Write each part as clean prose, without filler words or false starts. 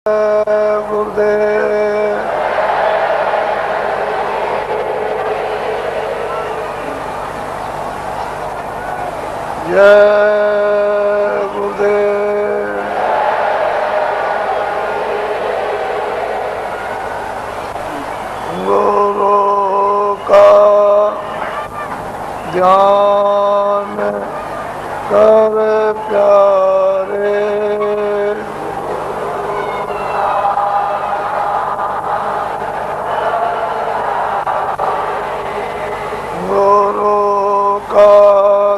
गुरुदेव जय गुरुदेव। गुरु का ध्यान कर प्यारे,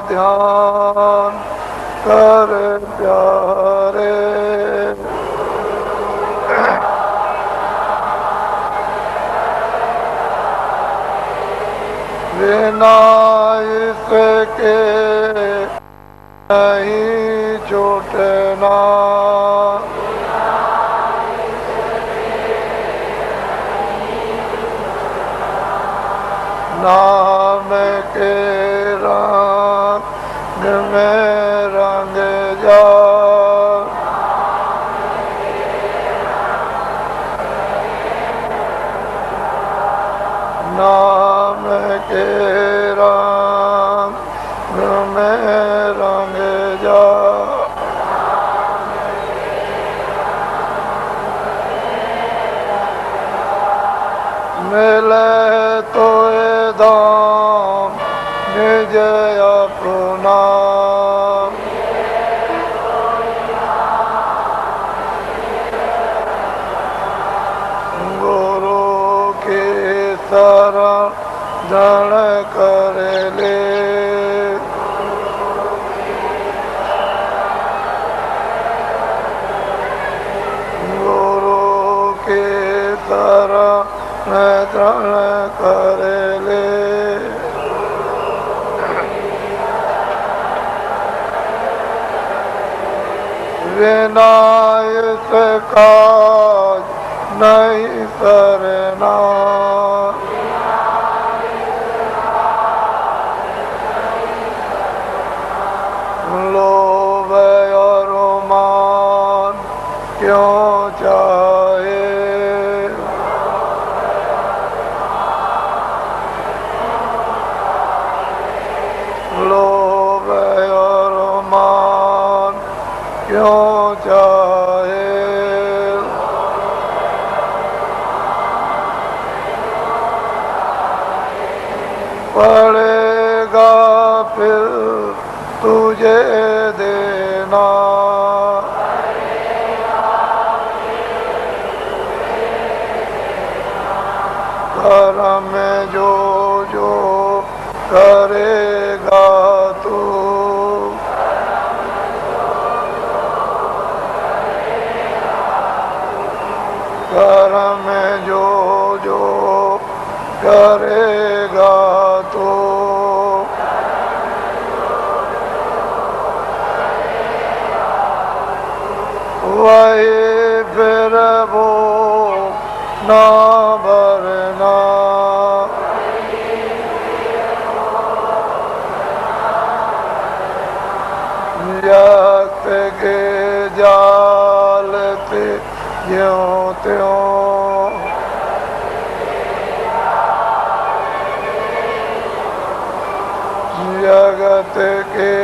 ध्यान कर प्यारे। बिना इसके नहीं छूटना, नाम के रंग में रंग जा, नाम के रंग में रंग जा। मिले तो धाम निज अपना, गुरु के शरण कर ले, गुरु के शरण कर ले। बिना इसका नहीं करना, लोभ और मान क्यों चाहे, लोभ और मान क्यों चाहे। पड़ेगा फिर तुझे देना, कर्म में जो जो करेगा तू, कर्म में जो जो करेगा तू, वही फिर वो ना भरना, यक्त के जाल से ज्यों त्यों, जगत के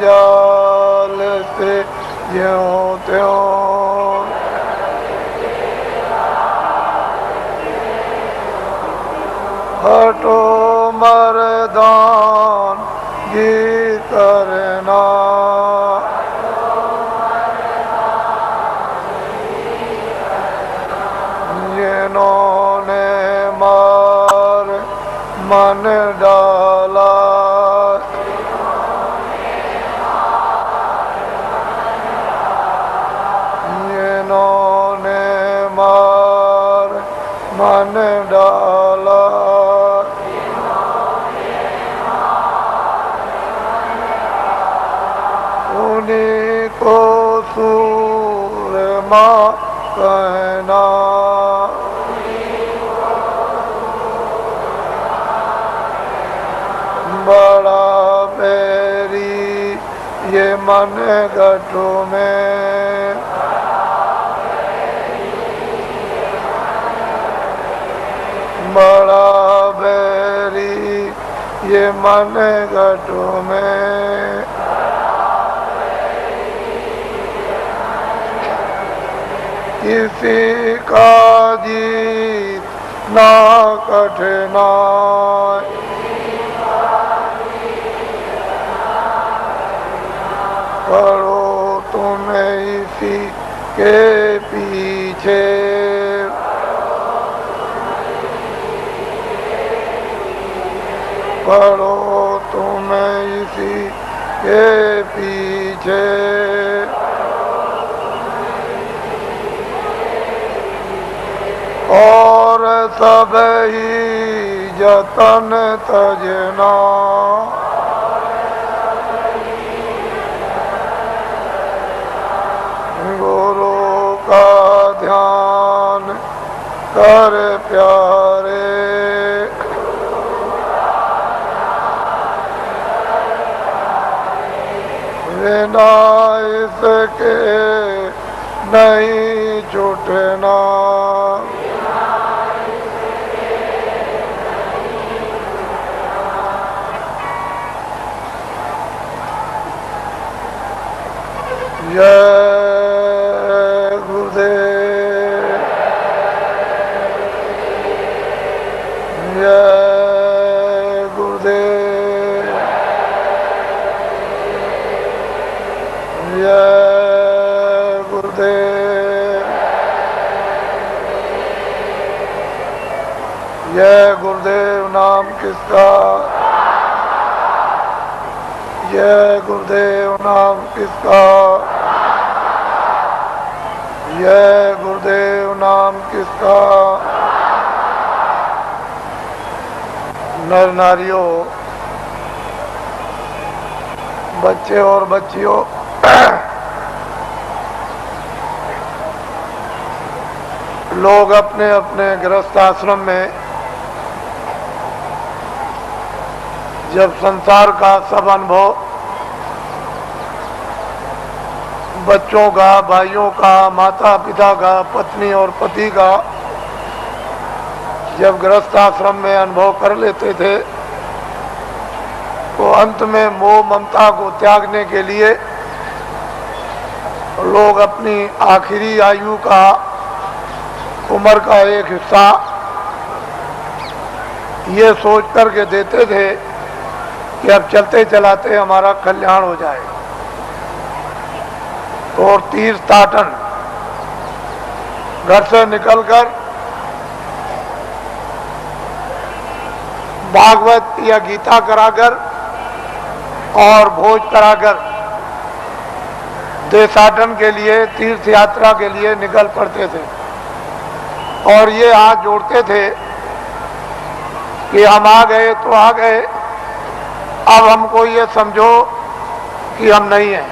जाल से ज्यों त्यों, हटो मर्दान गी करना, जिन्होंने मार मन डाला, जिन्होंने मार मन डाला, उन्हीं को सूरमा कहना, बड़ा बैरी ये मन गठों में, ये मन घटों में किसी का जीत ना कठिनाई, पढ़ो तुम्हें इसी के पीछे, पढ़ो तुम्हें इसी के पीछे, और सब ही जतन तजना, गुरु का ध्यान कर प्यारे, बिना इसके नहीं छूटना, जय गुरुदेव, जय गुरुदेव, जय गुरुदेव, जय गुरुदेव नाम किसका, जय गुरुदेव नाम किसका, जय गुरुदेव नाम किसका। नर नारियों, बच्चे और बच्चियों, लोग अपने अपने गृहस्थ आश्रम में जब संसार का सब अनुभव बच्चों का, भाइयों का, माता पिता का, पत्नी और पति का जब गृहस्थ आश्रम में अनुभव कर लेते थे तो अंत में मोह ममता को त्यागने के लिए लोग अपनी आखिरी आयु का, उम्र का एक हिस्सा ये सोच करके देते थे कि अब चलते चलाते हमारा कल्याण हो जाए। तो और तीर्थाटन घर से निकलकर भागवत या गीता कराकर और भोज कराकर देशाटन के लिए, तीर्थ यात्रा के लिए निकल पड़ते थे और ये हाथ जोड़ते थे कि हम आ गए तो आ गए, अब हमको ये समझो कि हम नहीं हैं।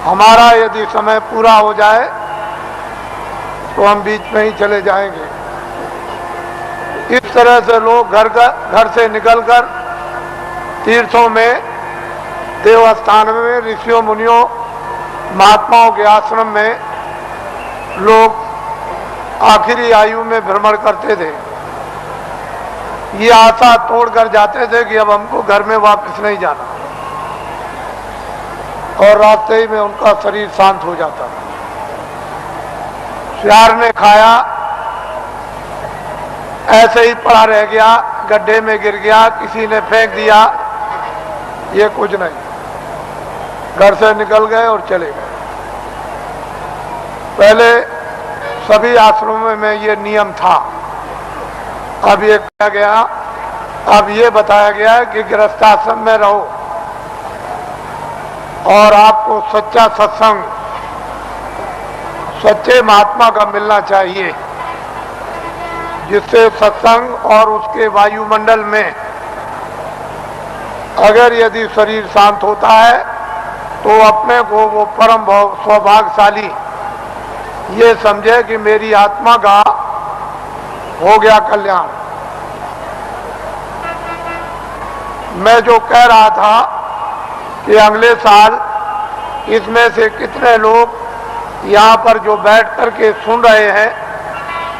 हमारा यदि समय पूरा हो जाए तो हम बीच में ही चले जाएंगे। इस तरह से लोग घर से निकलकर तीर्थों में, देवस्थान में, ऋषियों मुनियों महात्माओं के आश्रम में लोग आखिरी आयु में भ्रमण करते थे। ये आशा तोड़कर जाते थे कि अब हमको घर में वापस नहीं जाना, और रास्ते ही में उनका शरीर शांत हो जाता। प्यार ने खाया, ऐसे ही पड़ा रह गया, गड्ढे में गिर गया, किसी ने फेंक दिया, ये कुछ नहीं। घर से निकल गए और चले गए। पहले सभी आश्रमों में ये नियम था, अब ये कहा गया, अब ये बताया गया है कि गृहस्थाश्रम में रहो और आपको सच्चा सत्संग, सच्चे महात्मा का मिलना चाहिए, जिससे सत्संग और उसके वायुमंडल में अगर यदि शरीर शांत होता है तो अपने को वो परम सौभाग्यशाली ये समझे कि मेरी आत्मा का हो गया कल्याण। मैं जो कह रहा था कि अगले साल इसमें से कितने लोग यहाँ पर जो बैठ कर के सुन रहे हैं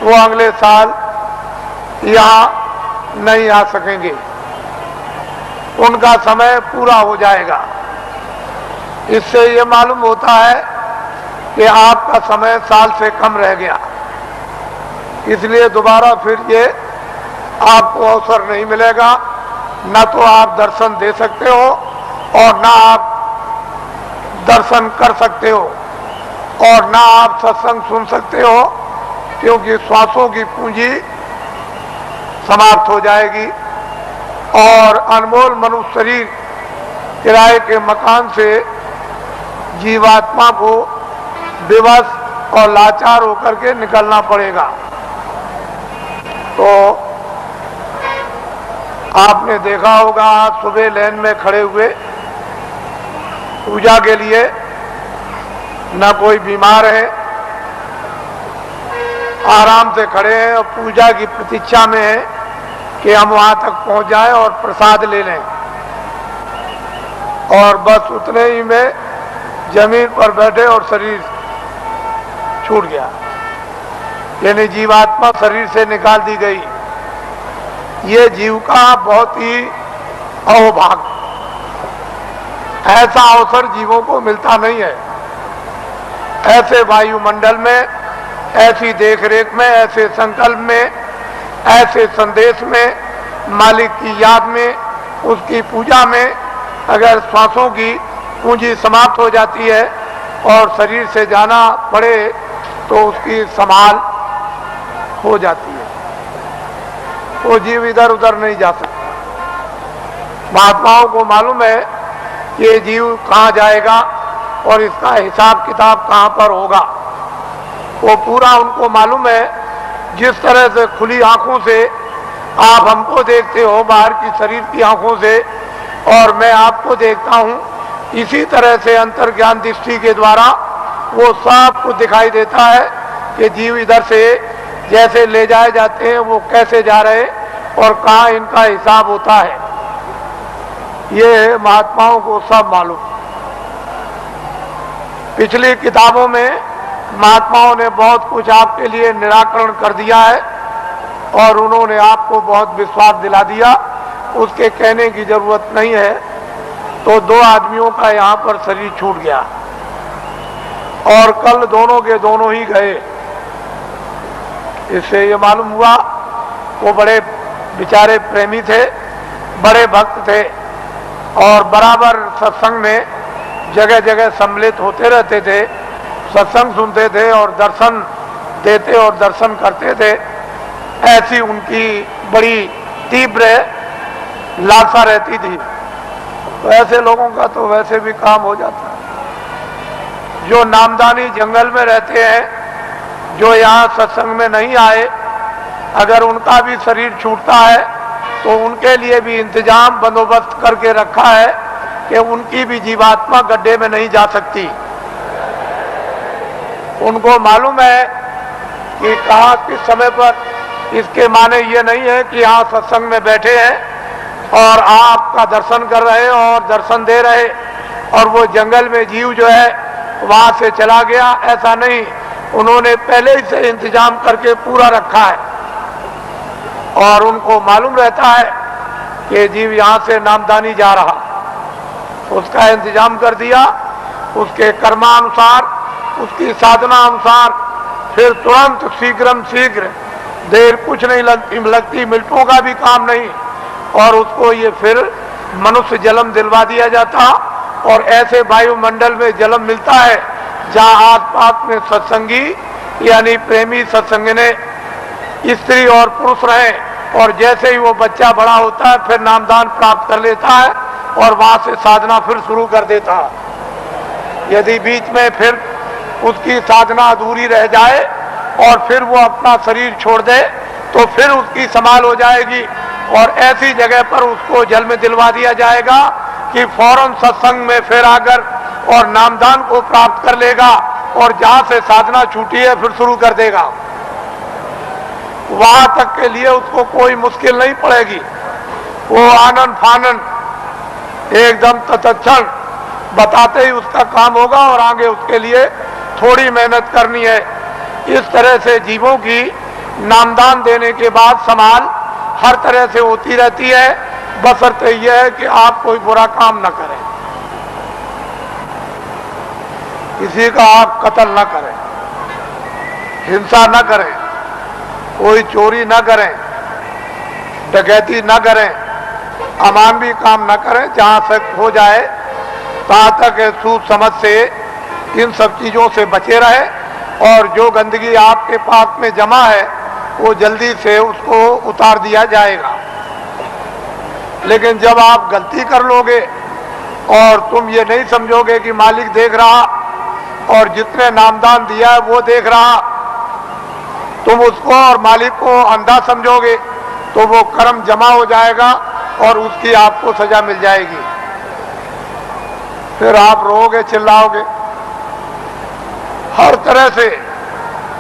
वो अगले साल यहाँ नहीं आ सकेंगे, उनका समय पूरा हो जाएगा। इससे ये मालूम होता है कि आपका समय साल से कम रह गया, इसलिए दोबारा फिर ये आपको अवसर नहीं मिलेगा। न तो आप दर्शन दे सकते हो और न आप दर्शन कर सकते हो और न आप सत्संग सुन सकते हो, क्योंकि श्वासों की पूंजी समाप्त हो जाएगी और अनमोल मनुष्य शरीर किराए के मकान से जीवात्मा को विवश और लाचार होकर के निकलना पड़ेगा। तो आपने देखा होगा, आज सुबह लाइन में खड़े हुए पूजा के लिए, न कोई बीमार है, आराम से खड़े हैं और पूजा की प्रतीक्षा में है कि हम वहां तक पहुंच जाएं और प्रसाद ले लें, और बस उतने ही में जमीन पर बैठे और शरीर छूट गया, यानी जीवात्मा शरीर से निकाल दी गई। ये जीव का बहुत ही अहोभाग्य, ऐसा अवसर जीवों को मिलता नहीं है। ऐसे वायुमंडल में, ऐसी देखरेख में, ऐसे संकल्प में, ऐसे संदेश में, मालिक की याद में, उसकी पूजा में अगर श्वासों की पूंजी समाप्त हो जाती है और शरीर से जाना पड़े तो उसकी संभाल हो जाती है, वो जीव इधर उधर नहीं जा सकता। महात्माओं को मालूम है कि ये जीव कहाँ जाएगा और इसका हिसाब किताब कहाँ पर होगा, वो पूरा उनको मालूम है। जिस तरह से खुली आंखों से आप हमको देखते हो बाहर की शरीर की आंखों से, और मैं आपको देखता हूँ, इसी तरह से अंतर्ज्ञान दृष्टि के द्वारा वो सब कुछ दिखाई देता है कि जीव इधर से जैसे ले जाए जाते हैं वो कैसे जा रहे और कहाँ इनका हिसाब होता है, ये महात्माओं को सब मालूम। पिछली किताबों में महात्माओं ने बहुत कुछ आपके लिए निराकरण कर दिया है और उन्होंने आपको बहुत विश्वास दिला दिया, उसके कहने की जरूरत नहीं है। तो दो आदमियों का यहाँ पर शरीर छूट गया और कल दोनों के दोनों ही गए। इससे ये मालूम हुआ वो बड़े बेचारे प्रेमी थे, बड़े भक्त थे और बराबर सत्संग में जगह जगह सम्मिलित होते रहते थे, सत्संग सुनते थे और दर्शन देते और दर्शन करते थे। ऐसी उनकी बड़ी तीव्र लालसा रहती थी। तो ऐसे लोगों का तो वैसे भी काम हो जाता है। जो नामदानी जंगल में रहते हैं, जो यहाँ सत्संग में नहीं आए, अगर उनका भी शरीर छूटता है तो उनके लिए भी इंतजाम बंदोबस्त करके रखा है कि उनकी भी जीवात्मा गड्ढे में नहीं जा सकती। उनको मालूम है कि कहाँ किस समय पर। इसके माने ये नहीं है कि यहाँ सत्संग में बैठे हैं और आपका दर्शन कर रहे और दर्शन दे रहे और वो जंगल में जीव जो है वहां से चला गया, ऐसा नहीं। उन्होंने पहले ही से इंतजाम करके पूरा रखा है और उनको मालूम रहता है कि जीव यहाँ से नामदानी जा रहा, उसका इंतजाम कर दिया, उसके कर्मानुसार, उसकी साधना अनुसार, फिर तुरंत शीघ्र देर कुछ नहीं लगती, मिनटों का भी काम नहीं, और उसको ये फिर मनुष्य जन्म दिलवा दिया जाता। और ऐसे वायुमंडल में जन्म मिलता है जहाँ आसपास में सत्संगी यानी प्रेमी सत्संगने स्त्री और पुरुष रहे, और जैसे ही वो बच्चा बड़ा होता है फिर नामदान प्राप्त कर लेता है और वहां से साधना फिर शुरू कर देता है। यदि बीच में फिर उसकी साधना अधूरी रह जाए और फिर वो अपना शरीर छोड़ दे तो फिर उसकी संभाल हो जाएगी और ऐसी जगह पर उसको जन्म दिलवा दिया जाएगा कि फौरन सत्संग में फिर आकर और नामदान को प्राप्त कर लेगा और जहां से साधना छूटी है फिर शुरू कर देगा। वहां तक के लिए उसको कोई मुश्किल नहीं पड़ेगी। वो आनंद फानन एकदम तत्क्षण बताते ही उसका काम होगा और आगे उसके लिए थोड़ी मेहनत करनी है। इस तरह से जीवों की नामदान देने के बाद संभाल हर तरह से होती रहती है, बशर्ते यह है कि आप कोई बुरा काम न करें, किसी का आप कत्ल न करें, हिंसा न करें, कोई चोरी न करें, डकैती न करें, अमानवीय काम न करें। जहां तक हो जाए तहां तक सूझ समझ से इन सब चीजों से बचे रहे, और जो गंदगी आपके पास में जमा है वो जल्दी से उसको उतार दिया जाएगा। लेकिन जब आप गलती कर लोगे और तुम ये नहीं समझोगे कि मालिक देख रहा और जितने नामदान दिया है वो देख रहा, तुम उसको और मालिक को अंधा समझोगे तो वो कर्म जमा हो जाएगा और उसकी आपको सजा मिल जाएगी। फिर आप रोओगे, चिल्लाओगे। हर तरह से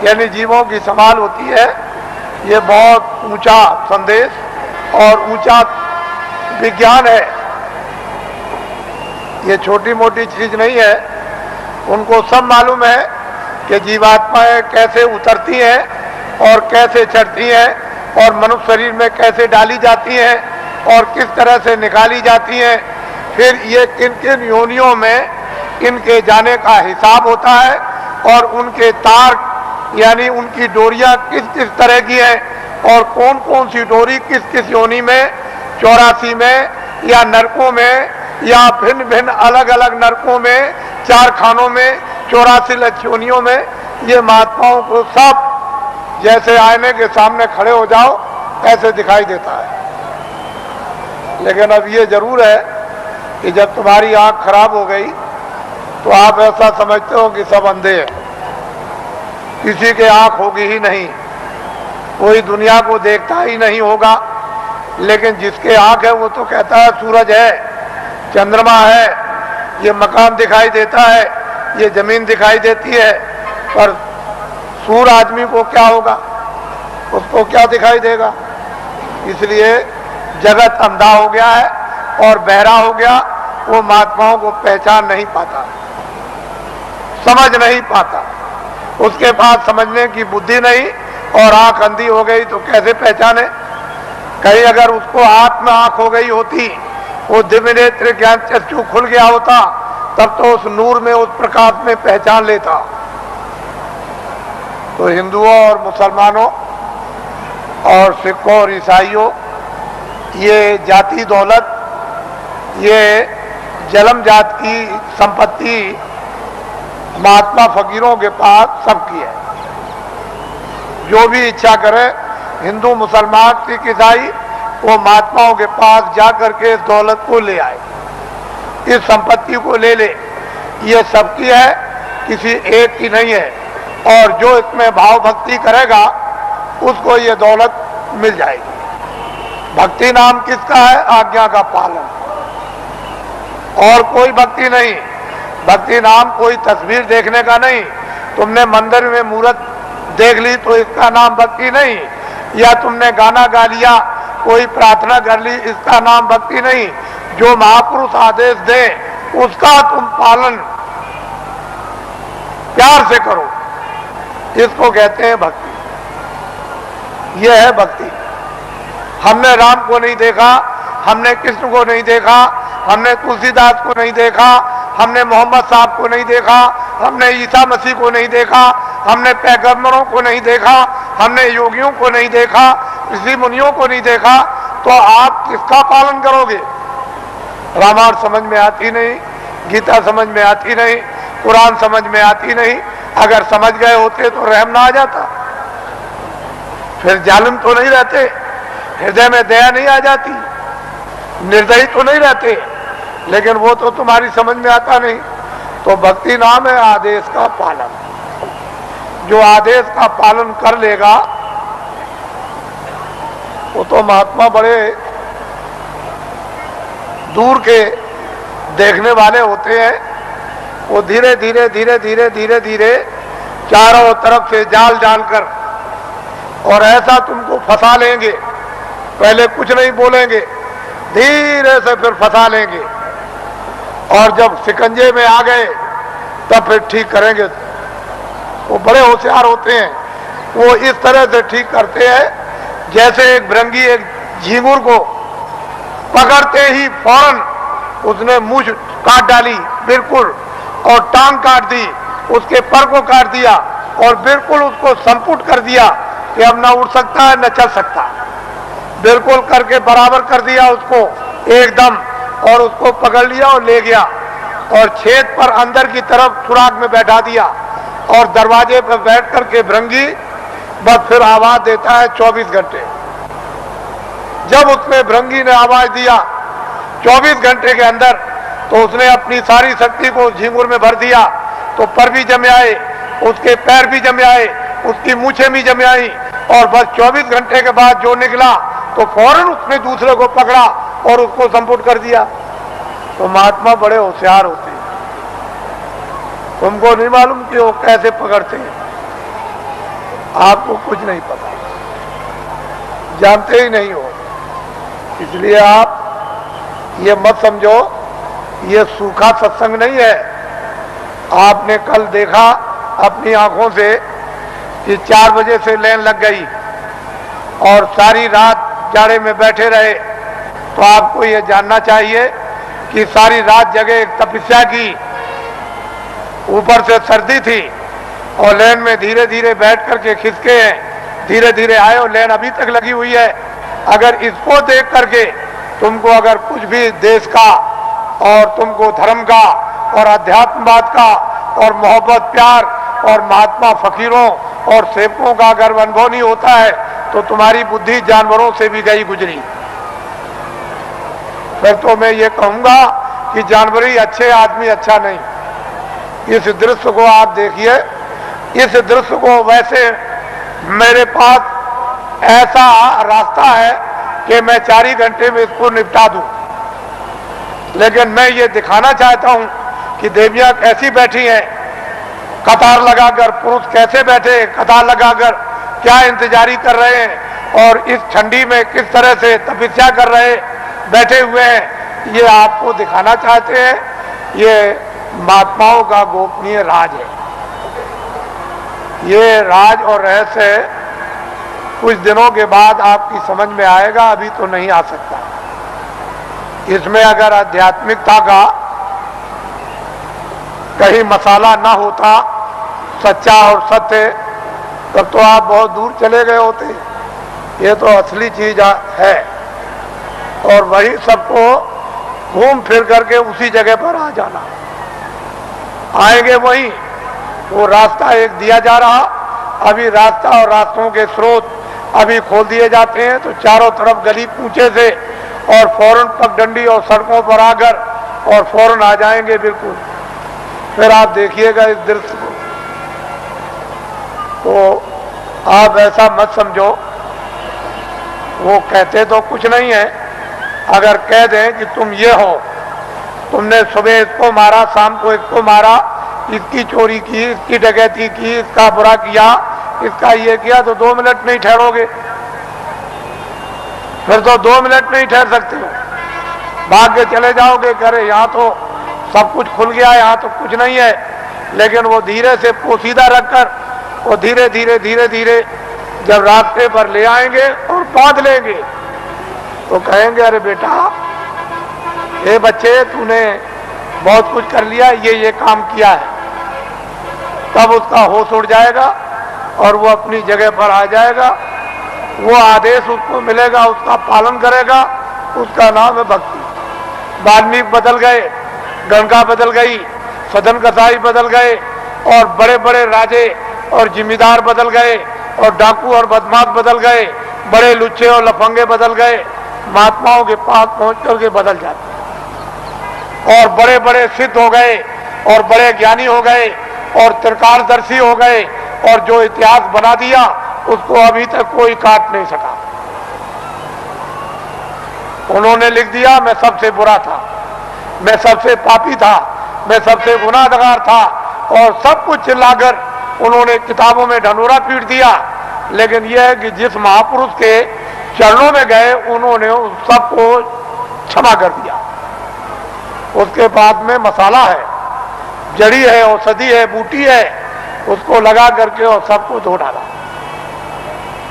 यानी जीवों की संभाल होती है। ये बहुत ऊंचा संदेश और ऊंचा विज्ञान है, ये छोटी मोटी चीज नहीं है। उनको सब मालूम है कि जीवात्माएं कैसे उतरती हैं और कैसे चढ़ती हैं और मनुष्य शरीर में कैसे डाली जाती हैं और किस तरह से निकाली जाती हैं। फिर ये किन किन योनियों में इनके जाने का हिसाब होता है और उनके तार यानी उनकी डोरियां किस किस तरह की हैं और कौन कौन सी डोरी किस किस योनि में, 84 में या नरकों में या भिन्न भिन्न अलग अलग नरकों में, 4 खानों में, 84 लक्षयोनियों में, ये महात्माओं को सब जैसे आईने के सामने खड़े हो जाओ ऐसे दिखाई देता है। लेकिन अब ये जरूर है कि जब तुम्हारी आंख खराब हो गई तो आप ऐसा समझते हो कि सब अंधे हैं, किसी के आंख होगी ही नहीं, कोई दुनिया को देखता ही नहीं होगा। लेकिन जिसके आंख है वो तो कहता है सूरज है, चंद्रमा है, ये मकान दिखाई देता है, ये जमीन दिखाई देती है। पर सूर आदमी को क्या होगा, उसको क्या दिखाई देगा? इसलिए जगत अंधा हो गया है और बहरा हो गया, वो महात्माओं को पहचान नहीं पाता, समझ नहीं पाता। उसके पास समझने की बुद्धि नहीं और आंख अंधी हो गई तो कैसे पहचाने? कहीं अगर उसको हाथ में आंख हो गई होती, वो दिव्य नेत्र ज्ञान चक्षु खुल गया होता, तब तो उस नूर में, उस प्रकाश में पहचान लेता। तो हिंदुओं और मुसलमानों और सिखों और ईसाइयों, ये जाति दौलत, ये जलम जात की संपत्ति महात्मा फकीरों के पास सबकी है। जो भी इच्छा करे, हिंदू, मुसलमान, सिख, ईसाई, वो महात्माओं के पास जाकर के इस दौलत को ले आए, इस संपत्ति को ले ले। ये सबकी है, किसी एक की नहीं है। और जो इसमें भाव भक्ति करेगा उसको ये दौलत मिल जाएगी। भक्ति नाम किसका है? आज्ञा का पालन, और कोई भक्ति नहीं। भक्ति नाम कोई तस्वीर देखने का नहीं। तुमने मंदिर में मूर्त देख ली तो इसका नाम भक्ति नहीं, या तुमने गाना गा लिया, कोई प्रार्थना कर ली, इसका नाम भक्ति नहीं। जो महापुरुष आदेश दे उसका तुम पालन प्यार से करो, इसको कहते हैं भक्ति। यह है भक्ति। हमने राम को नहीं देखा, हमने कृष्ण को नहीं देखा, हमने तुलसीदास को नहीं देखा, हमने मोहम्मद साहब को नहीं देखा, हमने ईसा मसीह को नहीं देखा, हमने पैगंबरों को नहीं देखा, हमने योगियों को नहीं देखा, ऋषि मुनियों को नहीं देखा, तो आप किसका पालन करोगे? रामायण समझ में आती नहीं, गीता समझ में आती नहीं, कुरान समझ में आती नहीं। अगर समझ गए होते तो रहम ना आ जाता, फिर जालिम तो नहीं रहते, हृदय में दया नहीं आ जाती, निर्दयी तो नहीं रहते। लेकिन वो तो तुम्हारी समझ में आता नहीं। तो भक्ति नाम है आदेश का पालन। जो आदेश का पालन कर लेगा वो तो महात्मा बड़े दूर के देखने वाले होते हैं। वो धीरे धीरे धीरे धीरे धीरे धीरे चारों तरफ से जाल डालकर और ऐसा तुमको फंसा लेंगे। पहले कुछ नहीं बोलेंगे, धीरे से फिर फंसा लेंगे, और जब शिकंजे में आ गए तब फिर ठीक करेंगे। वो बड़े होशियार होते हैं, वो इस तरह से ठीक करते हैं जैसे एक भृंगी एक झींगुर को पकड़ते ही फौरन उसने मूंछ काट डाली बिल्कुल, और टांग काट दी, उसके पर को काट दिया और बिल्कुल उसको संपुट कर दिया कि अब ना उड़ सकता है न चल सकता, बिल्कुल करके बराबर कर दिया उसको एकदम, और उसको पकड़ लिया और ले गया और छेद पर अंदर की तरफ सुराग में बैठा दिया और दरवाजे पर बैठ करके भृंगी बस फिर आवाज देता है 24 घंटे। जब उसने भृंगी ने आवाज दिया 24 घंटे के अंदर, तो उसने अपनी सारी शक्ति को झींगुर में भर दिया, तो पर भी जमे आए, उसके पैर भी जमे आए, उसकी मूछें भी जमे आई, और बस 24 घंटे के बाद जो निकला तो फौरन उसने दूसरे को पकड़ा और उसको संपुट कर दिया। तो महात्मा बड़े होशियार होते हैं, तुमको नहीं मालूम कि वो कैसे पकड़ते हैं, आपको कुछ नहीं पता, जानते ही नहीं हो। इसलिए आप ये मत समझो ये सूखा सत्संग नहीं है। आपने कल देखा अपनी आंखों से कि 4 बजे से लाइन लग गई और सारी रात जाड़े में बैठे रहे, तो आपको ये जानना चाहिए कि सारी रात जगह एक तपस्या की, ऊपर से सर्दी थी और लाइन में धीरे धीरे बैठ करके खिसके हैं, धीरे धीरे आए और लाइन अभी तक लगी हुई है। अगर इसको देख करके तुमको अगर कुछ भी देश का और तुमको धर्म का और अध्यात्मवाद का और मोहब्बत प्यार और महात्मा फकीरों और सेवकों का अगर अनुभव नहीं होता है तो तुम्हारी बुद्धि जानवरों से भी गई गुजरी। फिर तो मैं ये कहूंगा कि जानवर ही अच्छे, आदमी अच्छा नहीं। इस दृश्य को आप देखिए, इस दृश्य को वैसे मेरे पास ऐसा रास्ता है कि मैं 4 ही घंटे में इसको निपटा दूं, लेकिन मैं ये दिखाना चाहता हूं कि देवियां कैसी बैठी हैं कतार लगाकर, पुरुष कैसे बैठे कतार लगाकर क्या इंतजारी कर रहे हैं और इस ठंडी में किस तरह से तपस्या कर रहे बैठे हुए हैं, ये आपको दिखाना चाहते हैं। ये महात्माओं का गोपनीय राज है। ये राज और रहस्य कुछ दिनों के बाद आपकी समझ में आएगा, अभी तो नहीं आ सकता। इसमें अगर आध्यात्मिकता का कहीं मसाला ना होता, सच्चा और सत्य, तब तो आप बहुत दूर चले गए होते। ये तो असली चीज है और वही सबको घूम फिर करके उसी जगह पर आ जाना, आएंगे वहीं। वो रास्ता एक दिया जा रहा, अभी रास्ता और रास्तों के स्रोत अभी खोल दिए जाते हैं, तो चारों तरफ गली पूछे से और फौरन पगडंडी और सड़कों पर आकर और फौरन आ जाएंगे बिल्कुल। फिर आप देखिएगा इस दृश्य को, तो आप ऐसा मत समझो। वो कहते तो कुछ नहीं है, अगर कह दें कि तुम ये हो, तुमने सुबह इसको मारा, शाम को इसको मारा, इसकी चोरी की, इसकी डकैती की, इसका बुरा किया, इसका ये किया, तो 2 मिनट नहीं ठहरोगे। फिर तो 2 मिनट नहीं ठहर सकते हो, भाग के चले जाओगे। करे यहाँ तो सब कुछ खुल गया, यहाँ तो कुछ नहीं है। लेकिन वो धीरे से पोशीदा रखकर वो धीरे धीरे धीरे धीरे जब रास्ते पर ले आएंगे और बांध लेंगे, तो कहेंगे अरे बेटा, ये बच्चे तूने बहुत कुछ कर लिया, ये काम किया है। तब उसका होश उड़ जाएगा और वो अपनी जगह पर आ जाएगा। वो आदेश उसको मिलेगा, उसका पालन करेगा। उसका नाम है भक्ति। वाल्मीकि बदल गए, गंगा बदल गई, सदन कसाई बदल गए, और बड़े बड़े राजे और जिम्मेदार बदल गए, और डाकू और बदमाश बदल गए, बड़े लुच्चे और लफंगे बदल गए। महात्माओं के पास पहुंच करके बदल जाते, और बड़े बड़े सिद्ध हो गए, और बड़े ज्ञानी हो गए, और त्रिकालदर्शी हो गए, और जो इतिहास बना दिया उसको अभी तक कोई काट नहीं सका। उन्होंने लिख दिया मैं सबसे बुरा था, मैं सबसे पापी था, मैं सबसे गुनाहगार था, और सब कुछ चिल्लाकर उन्होंने किताबों में ढंढोरा पीट दिया। लेकिन यह है कि जिस महापुरुष के चरणों में गए उन्होंने उस सबको क्षमा कर दिया। उसके बाद में मसाला है, जड़ी है, औषधि है, बूटी है, उसको लगा करके और सबको धो डाला।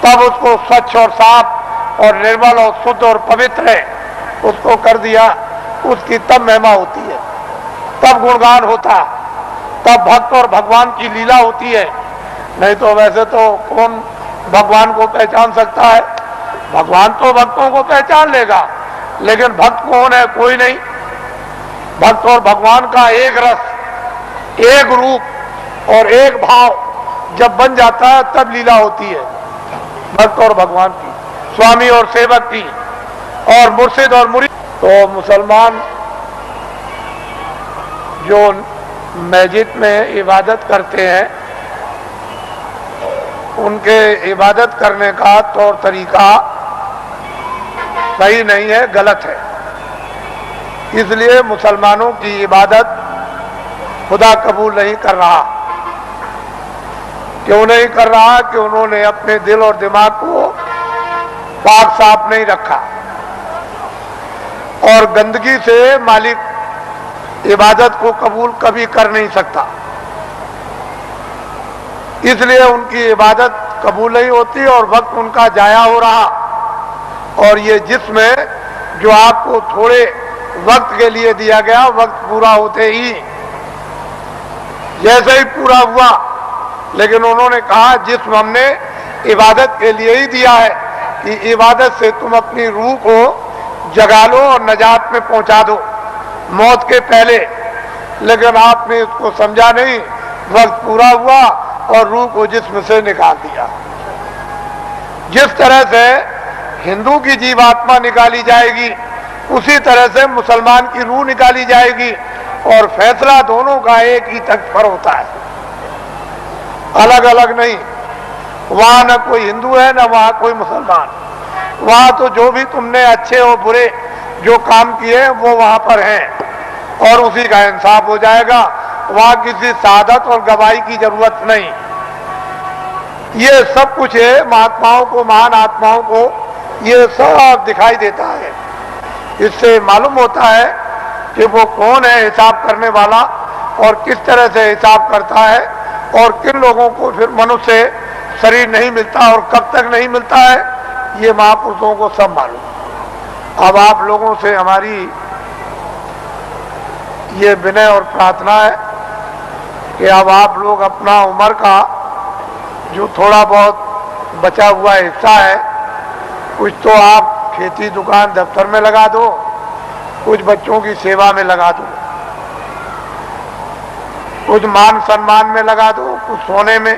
तब उसको स्वच्छ और साफ और निर्मल और शुद्ध और पवित्र है, उसको कर दिया, उसकी तब महिमा होती है, तब गुणगान होता, तब भक्त और भगवान की लीला होती है। नहीं तो वैसे तो कौन भगवान को पहचान सकता है? भगवान तो भक्तों को पहचान लेगा, लेकिन भक्त कौन है? कोई नहीं। भक्त और भगवान का एक रस, एक रूप और एक भाव जब बन जाता है तब लीला होती है भक्त और भगवान की, स्वामी और सेवक की, और मुर्शिद और मुरीद। तो मुसलमान जो मस्जिद में इबादत करते हैं, उनके इबादत करने का तौर तरीका सही नहीं है, गलत है। इसलिए मुसलमानों की इबादत खुदा कबूल नहीं कर रहा। क्यों नहीं कर रहा? कि उन्होंने अपने दिल और दिमाग को पाक साफ नहीं रखा, और गंदगी से मालिक इबादत को कबूल कभी कर नहीं सकता। इसलिए उनकी इबादत कबूल नहीं होती और वक्त उनका जाया हो रहा। और ये जिस्म जो आपको थोड़े वक्त के लिए दिया गया, वक्त पूरा होते ही जैसे ही पूरा हुआ, लेकिन उन्होंने कहा जिस्म हमने इबादत के लिए ही दिया है कि इबादत से तुम अपनी रूह को जगा लो और नजात में पहुंचा दो मौत के पहले। लेकिन आपने इसको समझा नहीं, वक्त पूरा हुआ और रूह को जिस्म से निकाल दिया। जिस तरह से हिंदू की जीवात्मा निकाली जाएगी, उसी तरह से मुसलमान की रूह निकाली जाएगी, और फैसला दोनों का एक ही तख्त पर होता है, अलग अलग नहीं। वहां न कोई हिंदू है न वहां कोई मुसलमान, वहां तो जो भी तुमने अच्छे और बुरे जो काम किए वो वहां पर हैं और उसी का इंसाफ हो जाएगा। वहां किसी शहादत और गवाही की जरूरत नहीं। ये सब कुछ है, महात्माओं को, महान आत्माओं को ये सब दिखाई देता है। इससे मालूम होता है कि वो कौन है हिसाब करने वाला और किस तरह से हिसाब करता है, और किन लोगों को फिर मनुष्य शरीर नहीं मिलता और कब तक नहीं मिलता है, ये महापुरुषों को सब मालूम। अब आप लोगों से हमारी ये विनय और प्रार्थना है कि अब आप लोग अपना उम्र का जो थोड़ा बहुत बचा हुआ हिस्सा है, कुछ तो आप खेती, दुकान, दफ्तर में लगा दो, कुछ बच्चों की सेवा में लगा दो, कुछ मान सम्मान में लगा दो, कुछ सोने में।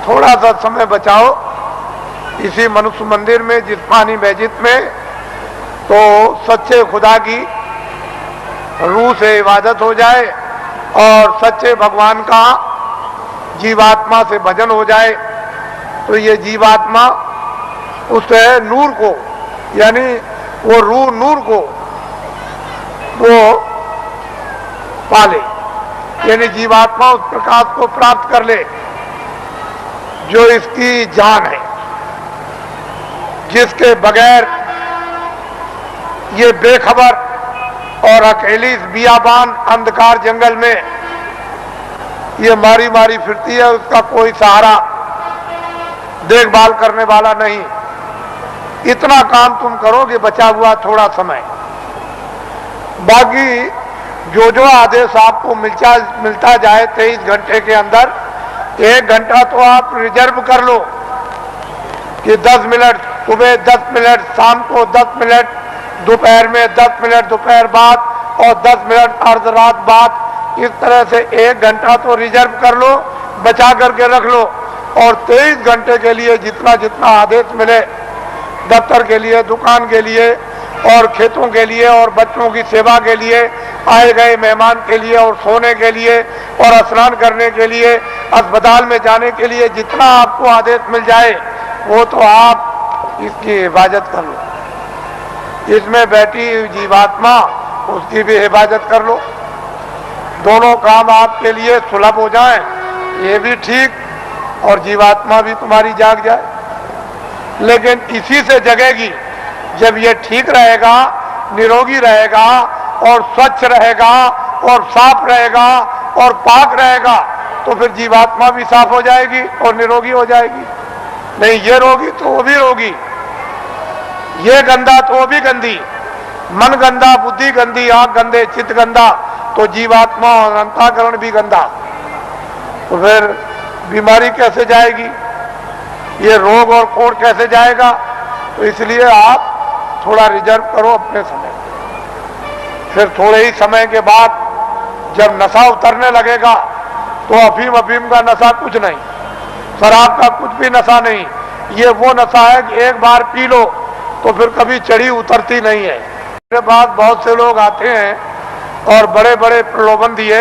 थोड़ा सा समय बचाओ इसी मनुष्य मंदिर में, जिस्मानी मस्जिद में, तो सच्चे खुदा की रूह से इबादत हो जाए और सच्चे भगवान का जीवात्मा से भजन हो जाए। तो ये जीवात्मा उस नूर को, यानी वो रूह नूर को वो पाले, यानी जीवात्मा उस प्रकाश को प्राप्त कर ले जो इसकी जान है, जिसके बगैर ये बेखबर और अकेली बियाबान अंधकार जंगल में ये मारी मारी फिरती है, उसका कोई सहारा, देखभाल करने वाला नहीं। इतना काम तुम करोगे बचा हुआ थोड़ा समय, बाकी जो जो आदेश आपको मिलता जाए 23 घंटे के अंदर, 1 घंटा तो आप रिजर्व कर लो कि 10 मिनट सुबह, 10 मिनट शाम को, 10 मिनट दोपहर में, 10 मिनट दोपहर बाद और 10 मिनट अर्ध रात बाद। इस तरह से 1 घंटा तो रिजर्व कर लो, बचा करके रख लो, और 23 घंटे के लिए जितना जितना आदेश मिले, दफ्तर के लिए, दुकान के लिए और खेतों के लिए और बच्चों की सेवा के लिए, आए गए मेहमान के लिए और सोने के लिए और स्नान करने के लिए, अस्पताल में जाने के लिए, जितना आपको आदेश मिल जाए वो तो आप इसकी हिफाजत कर लो। इसमें बैठी जीवात्मा, उसकी भी हिफाजत कर लो। दोनों काम आपके लिए सुलभ हो जाएं, ये भी ठीक और जीवात्मा भी तुम्हारी जाग जाए। लेकिन इसी से जगेगी जब ये ठीक रहेगा, निरोगी रहेगा और स्वच्छ रहेगा और साफ रहेगा और पाक रहेगा, तो फिर जीवात्मा भी साफ हो जाएगी और निरोगी हो जाएगी। नहीं ये रोगी तो वो भी रोगी, ये गंदा तो वो भी गंदी, मन गंदा, बुद्धि गंदी, आंख गंदे, चित्त गंदा, तो जीवात्मा और अंतःकरण भी गंदा। तो फिर बीमारी कैसे जाएगी, ये रोग और कोड़ कैसे जाएगा? तो इसलिए आप थोड़ा रिजर्व करो अपने समय। फिर थोड़े ही समय के बाद जब नशा उतरने लगेगा तो अफीम का नशा कुछ नहीं, शराब का कुछ भी नशा नहीं। ये वो नशा है कि एक बार पी लो तो फिर कभी चढ़ी उतरती नहीं है। मेरे पास बहुत से लोग आते हैं और बड़े बड़े प्रलोभन दिए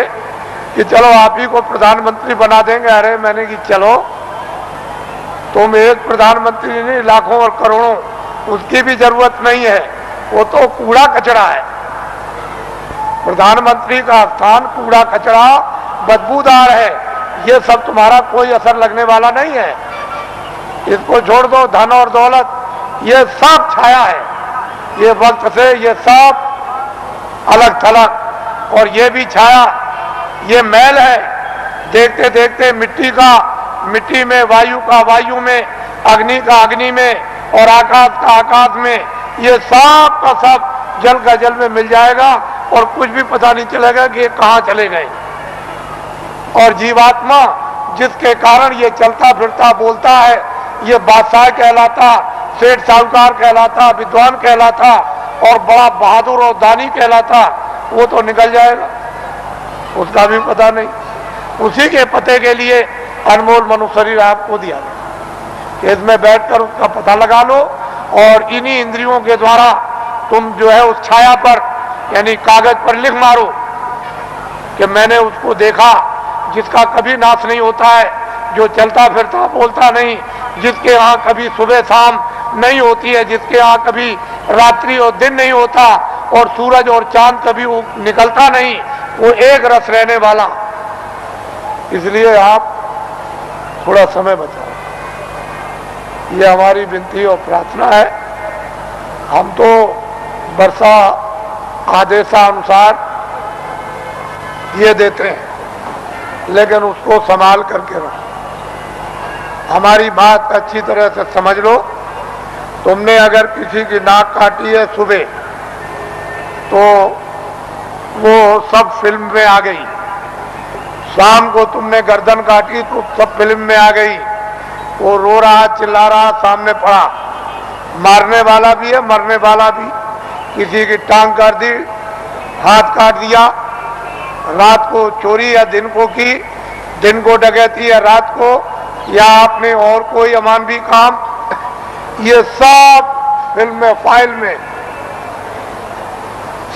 कि चलो आप ही को प्रधानमंत्री बना देंगे। अरे मैंने कि चलो, तुम एक प्रधानमंत्री नहीं, लाखों और करोड़ों, उसकी भी जरूरत नहीं है। वो तो कूड़ा कचरा है। प्रधानमंत्री का स्थान कूड़ा कचरा बदबूदार है। ये सब तुम्हारा कोई असर लगने वाला नहीं है। इसको छोड़ दो। धन और दौलत ये सब छाया है, ये वक्त से ये सब अलग थलग, और ये भी छाया, ये मैल है। देखते देखते मिट्टी का मिट्टी में, वायु का वायु में, अग्नि का अग्नि में, और आकाश का आकाश में, ये सब का सब जल का जल में मिल जाएगा और कुछ भी पता नहीं चलेगा कि ये कहाँ चले गए। और जीवात्मा जिसके कारण ये चलता फिरता बोलता है, ये बादशाह कहलाता, सेठ साहूकार कहलाता, विद्वान कहलाता और बड़ा बहादुर और दानी कहलाता, वो तो निकल जाएगा, उसका भी पता नहीं। उसी के पते के लिए अनमोल मनुष्य शरीर आपको दिया गया, इसमें बैठकर उसका पता लगा लो और इन्हीं इंद्रियों के द्वारा तुम जो है उस छाया पर, यानी कागज पर लिख मारो कि मैंने उसको देखा जिसका कभी नाश नहीं होता है, जो चलता फिरता बोलता नहीं, जिसके यहाँ कभी सुबह शाम नहीं होती है, जिसके यहाँ कभी रात्रि और दिन नहीं होता, और सूरज और चांद कभी निकलता नहीं, वो एक रस रहने वाला। इसलिए आप थोड़ा समय बचाओ, ये हमारी विनती और प्रार्थना है। हम तो वर्षा आदेशानुसार ये देते हैं, लेकिन उसको संभाल करके रखो। हमारी बात अच्छी तरह से समझ लो। तुमने अगर किसी की नाक काटी है सुबह, तो वो सब फिल्म में आ गई। शाम को तुमने गर्दन काटी तो सब फिल्म में आ गई। वो रो रहा, चिल्ला रहा, सामने पड़ा। मारने वाला भी है, मरने वाला भी। किसी की टांग काट दी, हाथ काट दिया, रात को चोरी या दिन को की, दिन को डकैती या रात को, या आपने और कोई अमानवी काम, ये सब फिल्म में, फाइल में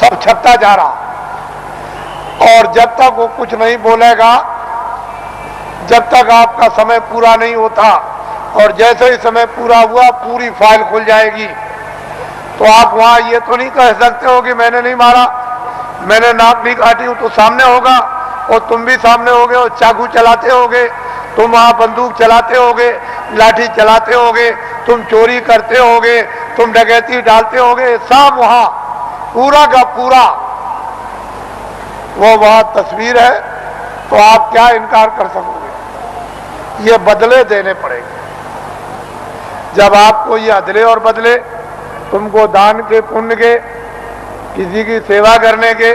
सब छपता जा रहा। और जब तक वो कुछ नहीं बोलेगा, जब तक आपका समय पूरा नहीं होता, और जैसे ही समय पूरा हुआ पूरी फाइल खुल जाएगी। तो आप वहां ये तो नहीं कह सकते हो कि मैंने नहीं मारा, मैंने नाक नहीं काटी हूं, तो सामने होगा और तुम भी सामने होगे, और चाकू चलाते होगे, तुम वहां बंदूक चलाते होगे, लाठी चलाते होगे, तुम चोरी करते होगे, तुम डकैती डालते होगे, सब वहां पूरा का पूरा वो वहां तस्वीर है। तो आप क्या इनकार कर सकोगे? ये बदले देने पड़ेंगे। जब आपको ये अदले और बदले, तुमको दान के, पुण्य के, किसी की सेवा करने के,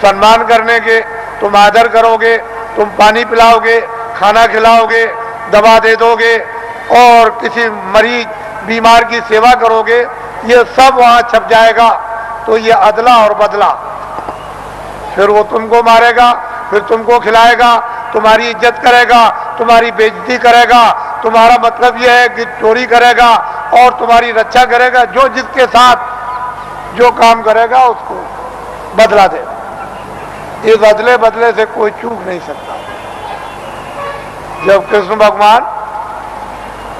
सम्मान करने के, तुम आदर करोगे, तुम पानी पिलाओगे, खाना खिलाओगे, दवा दे दोगे, और किसी मरीज बीमार की सेवा करोगे, ये सब वहां छप जाएगा। तो ये अदला और बदला। फिर वो तुमको मारेगा, फिर तुमको खिलाएगा, तुम्हारी इज्जत करेगा, तुम्हारी बेइज्जती करेगा, तुम्हारा मतलब यह है कि चोरी करेगा और तुम्हारी रक्षा करेगा। जो जिसके साथ जो काम करेगा उसको बदला देगा। इस अदले बदले से कोई चूक नहीं सकता। जब कृष्ण भगवान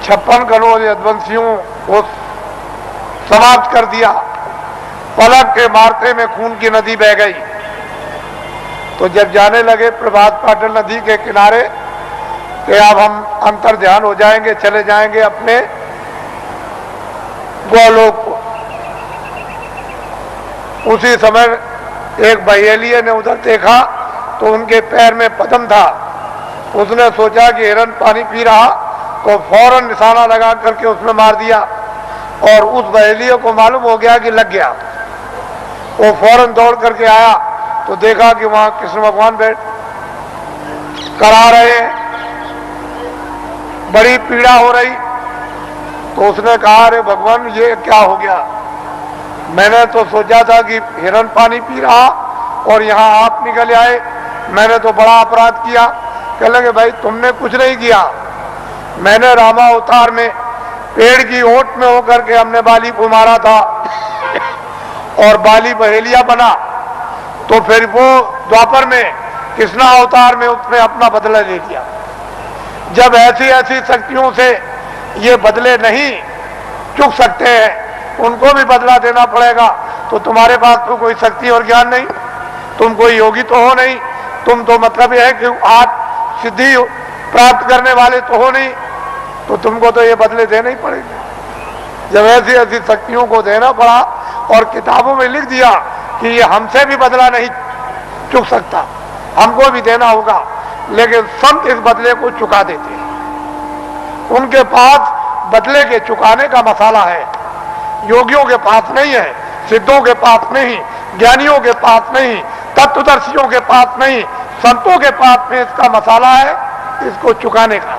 56 करोड़ यदुवंशियों को समाप्त कर दिया, पलक के मारते में खून की नदी बह गई, तो जब जाने लगे प्रभात पाटन नदी के किनारे कि अब हम अंतर ध्यान हो जाएंगे, चले जाएंगे अपने गोलोक को, उसी समय एक बहेलिये ने उधर देखा तो उनके पैर में पद्म था। उसने सोचा कि हिरन पानी पी रहा, तो फौरन निशाना लगा करके उसमें मार दिया। और उस बहेलिये को मालूम हो गया कि लग गया। वो फौरन दौड़ करके आया तो देखा कि वहां कृष्ण भगवान बैठ करा रहे हैं, बड़ी पीड़ा हो रही। तो उसने कहा, अरे भगवान ये क्या हो गया, मैंने तो सोचा था कि हिरण पानी पी रहा और यहाँ आप निकल आए, मैंने तो बड़ा अपराध किया। कह लगे, भाई तुमने कुछ नहीं किया, मैंने रामा अवतार में पेड़ की ओट में होकर के हमने बाली को मारा था और बाली बहेलिया बना, तो फिर वो द्वापर में कृष्णा अवतार में उसने अपना बदला ले लिया। जब ऐसी ऐसी शक्तियों से ये बदले नहीं चुक सकते हैं, उनको भी बदला देना पड़ेगा, तो तुम्हारे पास तो कोई शक्ति और ज्ञान नहीं, तुम कोई योगी तो हो नहीं, तुम तो मतलब यह है कि आप सिद्धि प्राप्त करने वाले तो हो नहीं, तो तुमको तो ये बदले देने ही पड़ेंगे। जब ऐसी ऐसी शक्तियों को देना पड़ा और किताबों में लिख दिया कि ये हमसे भी बदला नहीं चुक सकता, हमको भी देना होगा, लेकिन संत इस बदले को चुका देते हैं। उनके पास बदले के चुकाने का मसाला है, योगियों के पास नहीं है, सिद्धों के पास नहीं, ज्ञानियों के पास नहीं, तत्वदर्शियों के पास नहीं, संतों के पास में इसका मसाला है, इसको चुकाने का,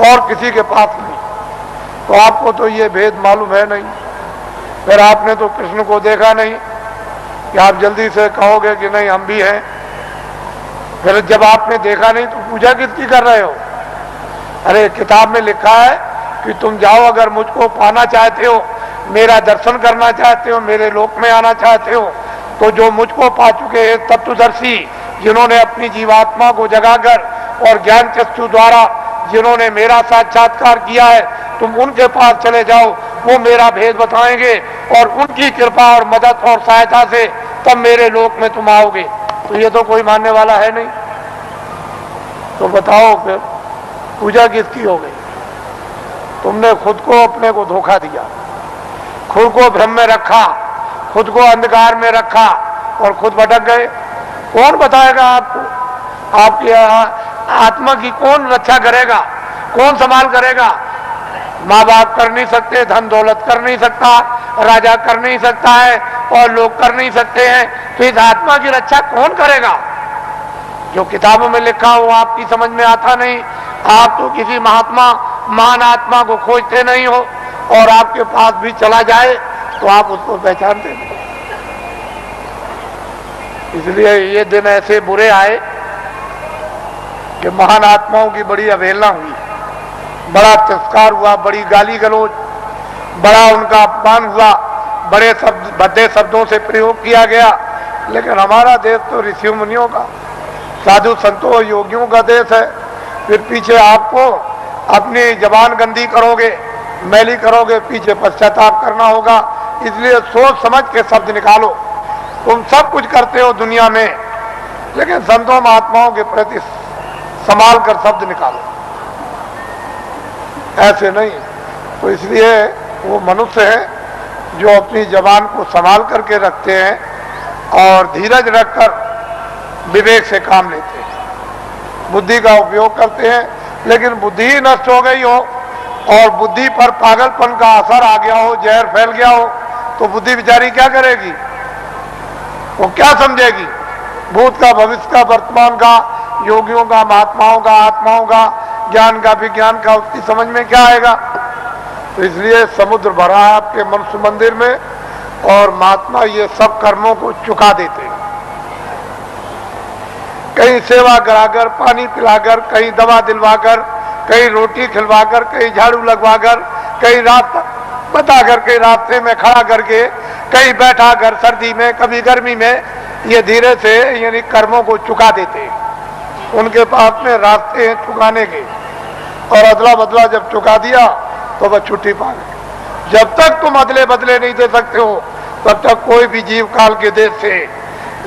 और किसी के पास नहीं। तो आपको तो ये भेद मालूम है नहीं, फिर आपने तो कृष्ण को देखा नहीं कि आप जल्दी से कहोगे कि नहीं हम भी हैं। फिर जब आपने देखा नहीं तो पूजा किसकी कर रहे हो? अरे किताब में लिखा है कि तुम जाओ, अगर मुझको पाना चाहते हो, मेरा दर्शन करना चाहते हो, मेरे लोक में आना चाहते हो, तो जो मुझको पा चुके हैं तत्वदर्शी, जिन्होंने अपनी जीवात्मा को जगाकर और ज्ञान चक्षु द्वारा जिन्होंने मेरा साक्षात्कार किया है, तुम उनके पास चले जाओ, वो मेरा भेद बताएंगे और उनकी कृपा और मदद और सहायता से तब मेरे लोक में तुम आओगे। तो ये तो कोई मानने वाला है नहीं, तो बताओ फिर पूजा किसकी हो गई? तुमने खुद को अपने को धोखा दिया, खुद को भ्रम में रखा, खुद को अंधकार में रखा और खुद भटक गए। कौन बताएगा आपको? आपकी आत्मा की कौन रक्षा करेगा, कौन संभाल करेगा? माँ बाप कर नहीं सकते, धन दौलत कर नहीं सकता, राजा कर नहीं सकता है और लोग कर नहीं सकते हैं, तो इस आत्मा की रक्षा कौन करेगा? जो किताबों में लिखा हो आपकी समझ में आता नहीं। आप तो किसी महात्मा महान आत्मा को खोजते नहीं हो, और आपके पास भी चला जाए तो आप उसको पहचानते नहीं। इसलिए ये दिन ऐसे बुरे आए कि महान आत्माओं की बड़ी अवहेलना हुई, बड़ा तिरस्कार हुआ, बड़ी गाली गलौज, बड़ा उनका अपमान हुआ, बड़े शब्द भद्दे शब्दों से प्रयोग किया गया। लेकिन हमारा देश तो ऋषि मुनियों का, साधु संतों और योगियों का देश है। फिर पीछे आपको अपनी जबान गंदी करोगे, मैली करोगे, पीछे पश्चाताप करना होगा। इसलिए सोच समझ के शब्द निकालो। तुम सब कुछ करते हो दुनिया में, लेकिन संतों महात्माओं के प्रति संभाल कर शब्द निकालो, ऐसे नहीं। तो इसलिए वो मनुष्य है जो अपनी जबान को संभाल करके रखते हैं और धीरज रखकर विवेक से काम लेते हैं, बुद्धि का उपयोग करते हैं। लेकिन बुद्धि ही नष्ट हो गई हो और बुद्धि पर पागलपन का असर आ गया हो, जहर फैल गया हो, तो बुद्धि बेचारी क्या करेगी? वो क्या समझेगी? भूत का, भविष्य का, वर्तमान का, योगियों का, महात्माओं का, आत्माओं का, ज्ञान का, विज्ञान का, उसकी समझ में क्या आएगा? तो इसलिए समुद्र भरा है आपके मनुष्य मंदिर में, और महात्मा ये सब कर्मों को चुका देते हैं। कहीं सेवा कराकर, पानी पिलाकर, कहीं दवा दिलवाकर, कहीं रोटी खिलवाकर, कहीं झाड़ू लगवाकर, कहीं रात बताकर, कहीं रास्ते में खड़ा करके, कहीं बैठा कर सर्दी में, कभी गर्मी में, ये धीरे से यानी कर्मों को चुका देते हैं। उनके पास में रास्ते हैं चुकाने के, और अदला बदला जब चुका दिया तो वह छुट्टी पा गए। जब तक तुम अदले बदले नहीं दे सकते हो, तब तक कोई भी जीव काल के देश से,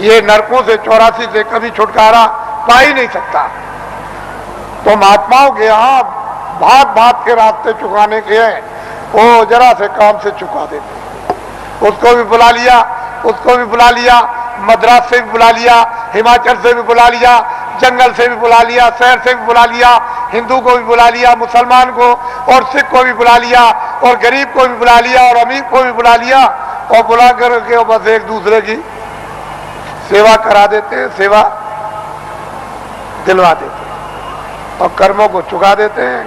ये नरकों से, 84 से कभी छुटकारा पा ही नहीं सकता। तो महात्माओं के यहाँ भात भात के रास्ते चुकाने के हैं, वो जरा से काम से चुका देते। उसको भी बुला लिया, उसको भी बुला लिया, मद्रास से भी बुला लिया, हिमाचल से भी बुला लिया, जंगल से भी बुला लिया, शहर से भी बुला लिया, हिंदू को भी बुला लिया, मुसलमान को और सिख को भी बुला लिया, और गरीब को भी बुला लिया और अमीर को भी बुला लिया और बुला करके बस एक दूसरे की सेवा करा देते हैं, सेवा दिलवा देते हैं और कर्मों को चुका देते हैं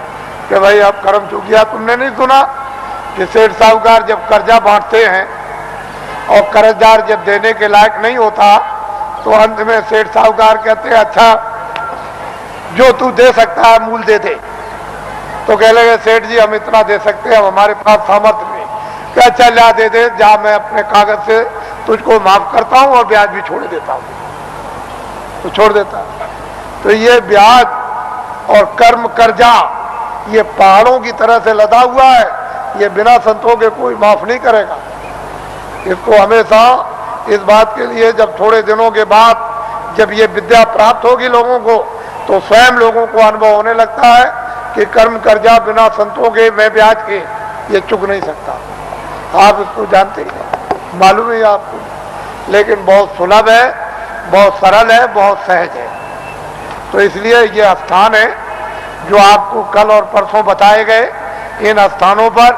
कि भाई अब कर्म चुक गया। तुमने नहीं सुना कि सेठ साहूकार जब कर्जा बांटते हैं और कर्जदार जब देने के लायक नहीं होता तो अंत में सेठ साहूकार कहते हैं अच्छा जो तू दे सकता है मूल दे दे। तो कह लगे सेठ जी हम इतना दे सकते हैं, हमारे पास सामर्थ्य नहीं। क्या अच्छा ला दे दे, जा मैं अपने कागज से तुझको माफ करता हूं और ब्याज भी छोड़ देता हूं। तो छोड़ देता। तो ये ब्याज और कर्म कर्जा ये पहाड़ों की तरह से लदा हुआ है, ये बिना संतों के कोई माफ नहीं करेगा। इसको हमेशा इस बात के लिए जब थोड़े दिनों के बाद जब ये विद्या प्राप्त होगी लोगों को तो स्वयं लोगों को अनुभव होने लगता है कि कर्म कर्जा बिना संतों के मैं ब्याज के ये चुक नहीं सकता। आप इसको जानते ही, मालूम है आपको, लेकिन बहुत सुलभ है, बहुत सरल है, बहुत सहज है। तो इसलिए ये स्थान है जो आपको कल और परसों बताए गए। इन स्थानों पर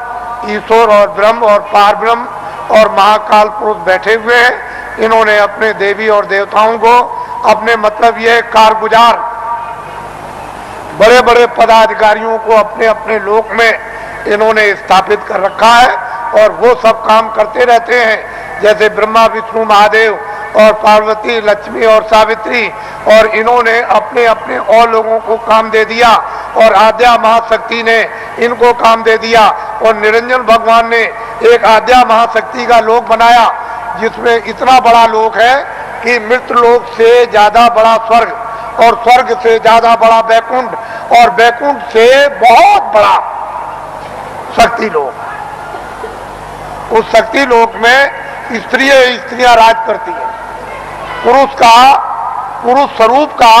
ईश्वर और ब्रह्म और पार ब्रह्म और महाकाल पुरुष बैठे हुए हैं। इन्होंने अपने देवी और देवताओं को अपने मतलब ये कारगुजार बड़े बड़े पदाधिकारियों को अपने अपने लोक में इन्होंने स्थापित कर रखा है और वो सब काम करते रहते हैं। जैसे ब्रह्मा विष्णु महादेव और पार्वती लक्ष्मी और सावित्री, और इन्होंने अपने अपने और लोगों को काम दे दिया और आद्या महाशक्ति ने इनको काम दे दिया और निरंजन भगवान ने एक आद्या महाशक्ति का लोक बनाया जिसमें इतना बड़ा लोक है कि मृत्यु लोक से ज्यादा बड़ा स्वर्ग और स्वर्ग से ज्यादा बड़ा बैकुंठ और बैकुंठ से बहुत बड़ा शक्ति लोक। उस शक्ति लोक में स्त्रियां राज करती हैं। पुरुष स्वरूप का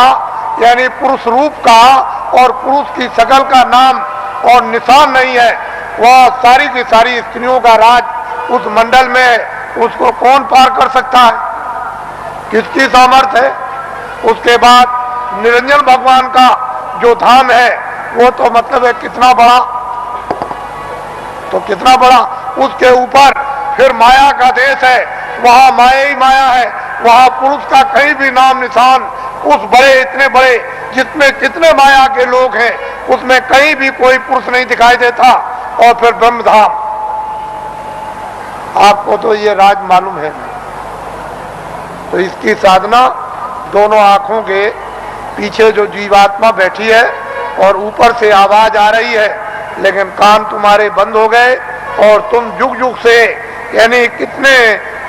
यानी पुरुष रूप का और पुरुष की शकल का नाम और निशान नहीं है। वह सारी की सारी स्त्रियों का राज उस मंडल में उसको कौन पार कर सकता है, किसकी सामर्थ्य है। उसके बाद निरंजन भगवान का जो धाम है वो तो मतलब है कितना बड़ा, तो कितना बड़ा। उसके ऊपर फिर माया का देश है, वहां माया ही माया है। वहां पुरुष का कहीं भी नाम निशान उस बड़े इतने बड़े जितने कितने माया के लोग हैं उसमें कहीं भी कोई पुरुष नहीं दिखाई देता। और फिर ब्रह्मधाम, आपको तो ये राज मालूम है। तो इसकी साधना दोनों आंखों के पीछे जो जीवात्मा बैठी है और ऊपर से आवाज आ रही है लेकिन कान तुम्हारे बंद हो गए और तुम जुग जुग से यानी कितने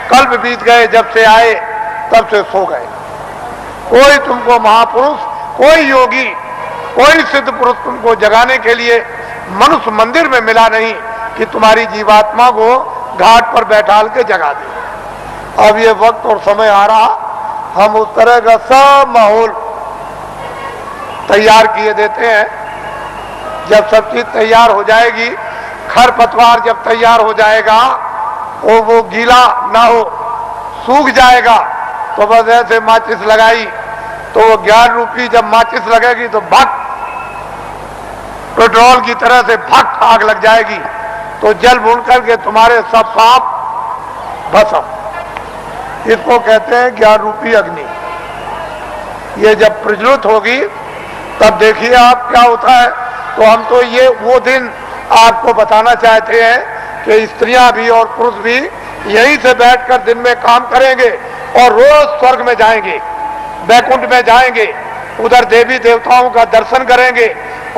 कल्प बीत गए जब से आए तब से सो गए। कोई तुमको महापुरुष, कोई योगी, कोई सिद्ध पुरुष तुमको जगाने के लिए मनुष्य मंदिर में मिला नहीं कि तुम्हारी जीवात्मा को घाट पर बैठाल के जगा दे। अब ये वक्त और समय आ रहा, हम उस तरह का सब माहौल तैयार किए देते हैं। जब सब चीज तैयार हो जाएगी, खरपतवार जब तैयार हो जाएगा और वो गीला ना हो, सूख जाएगा, तो बस ऐसे माचिस लगाई तो वो ज्ञान रूपी जब माचिस लगेगी तो भक पेट्रोल की तरह से भक आग लग जाएगी। तो जल भून करके तुम्हारे सब पाप भस्म। इसको कहते हैं ज्ञान रूपी अग्नि। ये जब प्रज्वलित होगी तब देखिए आप क्या होता है। तो हम तो ये वो दिन आपको बताना चाहते हैं कि स्त्रियां भी और पुरुष भी यहीं से बैठकर दिन में काम करेंगे और रोज स्वर्ग में जाएंगे, बैकुंठ में जाएंगे, उधर देवी देवताओं का दर्शन करेंगे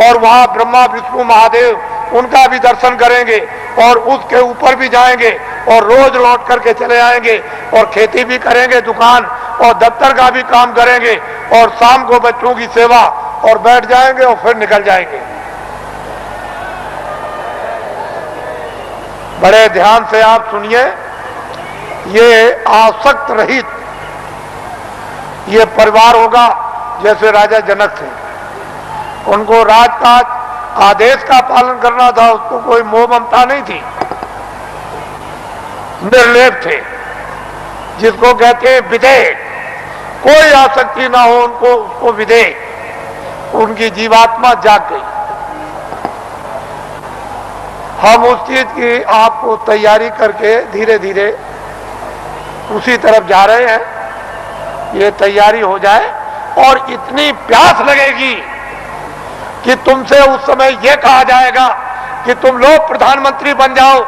और वहां ब्रह्मा विष्णु महादेव उनका भी दर्शन करेंगे और उसके ऊपर भी जाएंगे और रोज लौट करके चले आएंगे और खेती भी करेंगे, दुकान और दफ्तर का भी काम करेंगे और शाम को बच्चों की सेवा और बैठ जाएंगे और फिर निकल जाएंगे। बड़े ध्यान से आप सुनिए, ये आसक्त रहित ये परिवार होगा जैसे राजा जनक थे। उनको राजकाज आदेश का पालन करना था, उसको कोई मोह ममता नहीं थी, निर्लेप थे, जिसको कहते हैं विधेय। कोई आसक्ति ना हो उनको, उसको विधेय। उनकी जीवात्मा जाग गई। हम उस चीज की आपको तैयारी करके धीरे धीरे उसी तरफ जा रहे हैं। ये तैयारी हो जाए और इतनी प्यास लगेगी कि तुमसे उस समय यह कहा जाएगा कि तुम लोग प्रधानमंत्री बन जाओ,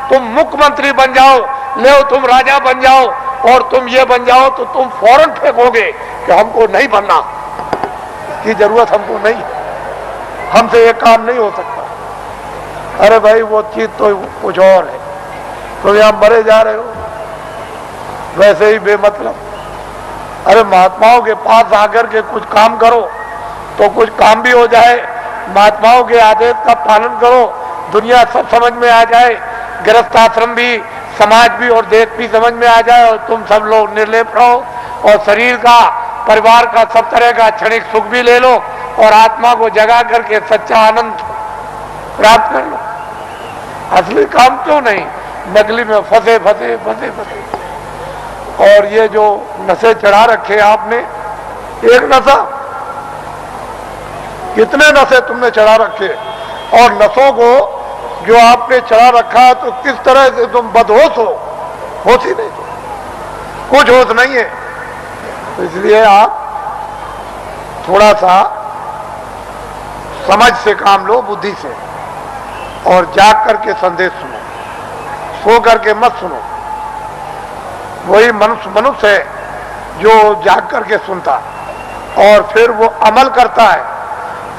तुम मुख्यमंत्री बन जाओ, ले तुम राजा बन जाओ और तुम ये बन जाओ, तो तुम फौरन फेंकोगे कि हमको नहीं बनना, की जरूरत हमको नहीं, हमसे ये काम नहीं हो सकता। अरे भाई वो चीज तो कुछ और है, तो यहां मरे जा रहे हो वैसे ही बेमतलब। अरे महात्माओं के पास आकर के कुछ काम करो तो कुछ काम भी हो जाए, महात्माओं के आदेश का पालन करो, दुनिया सब समझ में आ जाए, गृहस्थ आश्रम भी, समाज भी और देश भी समझ में आ जाए और तुम सब लोग निर्लेप रहो और शरीर का, परिवार का, सब तरह का क्षणिक सुख भी ले लो और आत्मा को जगा करके सच्चा आनंद प्राप्त कर लो। असली काम क्यों नहीं, नकली में फंसे फंसे फंसे फंसे। और ये जो नशे चढ़ा रखे आपने, एक नशा, कितने नशे तुमने चढ़ा रखे, और नशों को जो आपने चढ़ा रखा तो किस तरह से तुम बदहोश हो, होश ही नहीं, कुछ होश नहीं है। तो इसलिए आप थोड़ा सा समझ से काम लो, बुद्धि से, और जाग करके संदेश सुनो, सो करके मत सुनो। वही मनुष्य है जो जाग करके सुनता और फिर वो अमल करता है।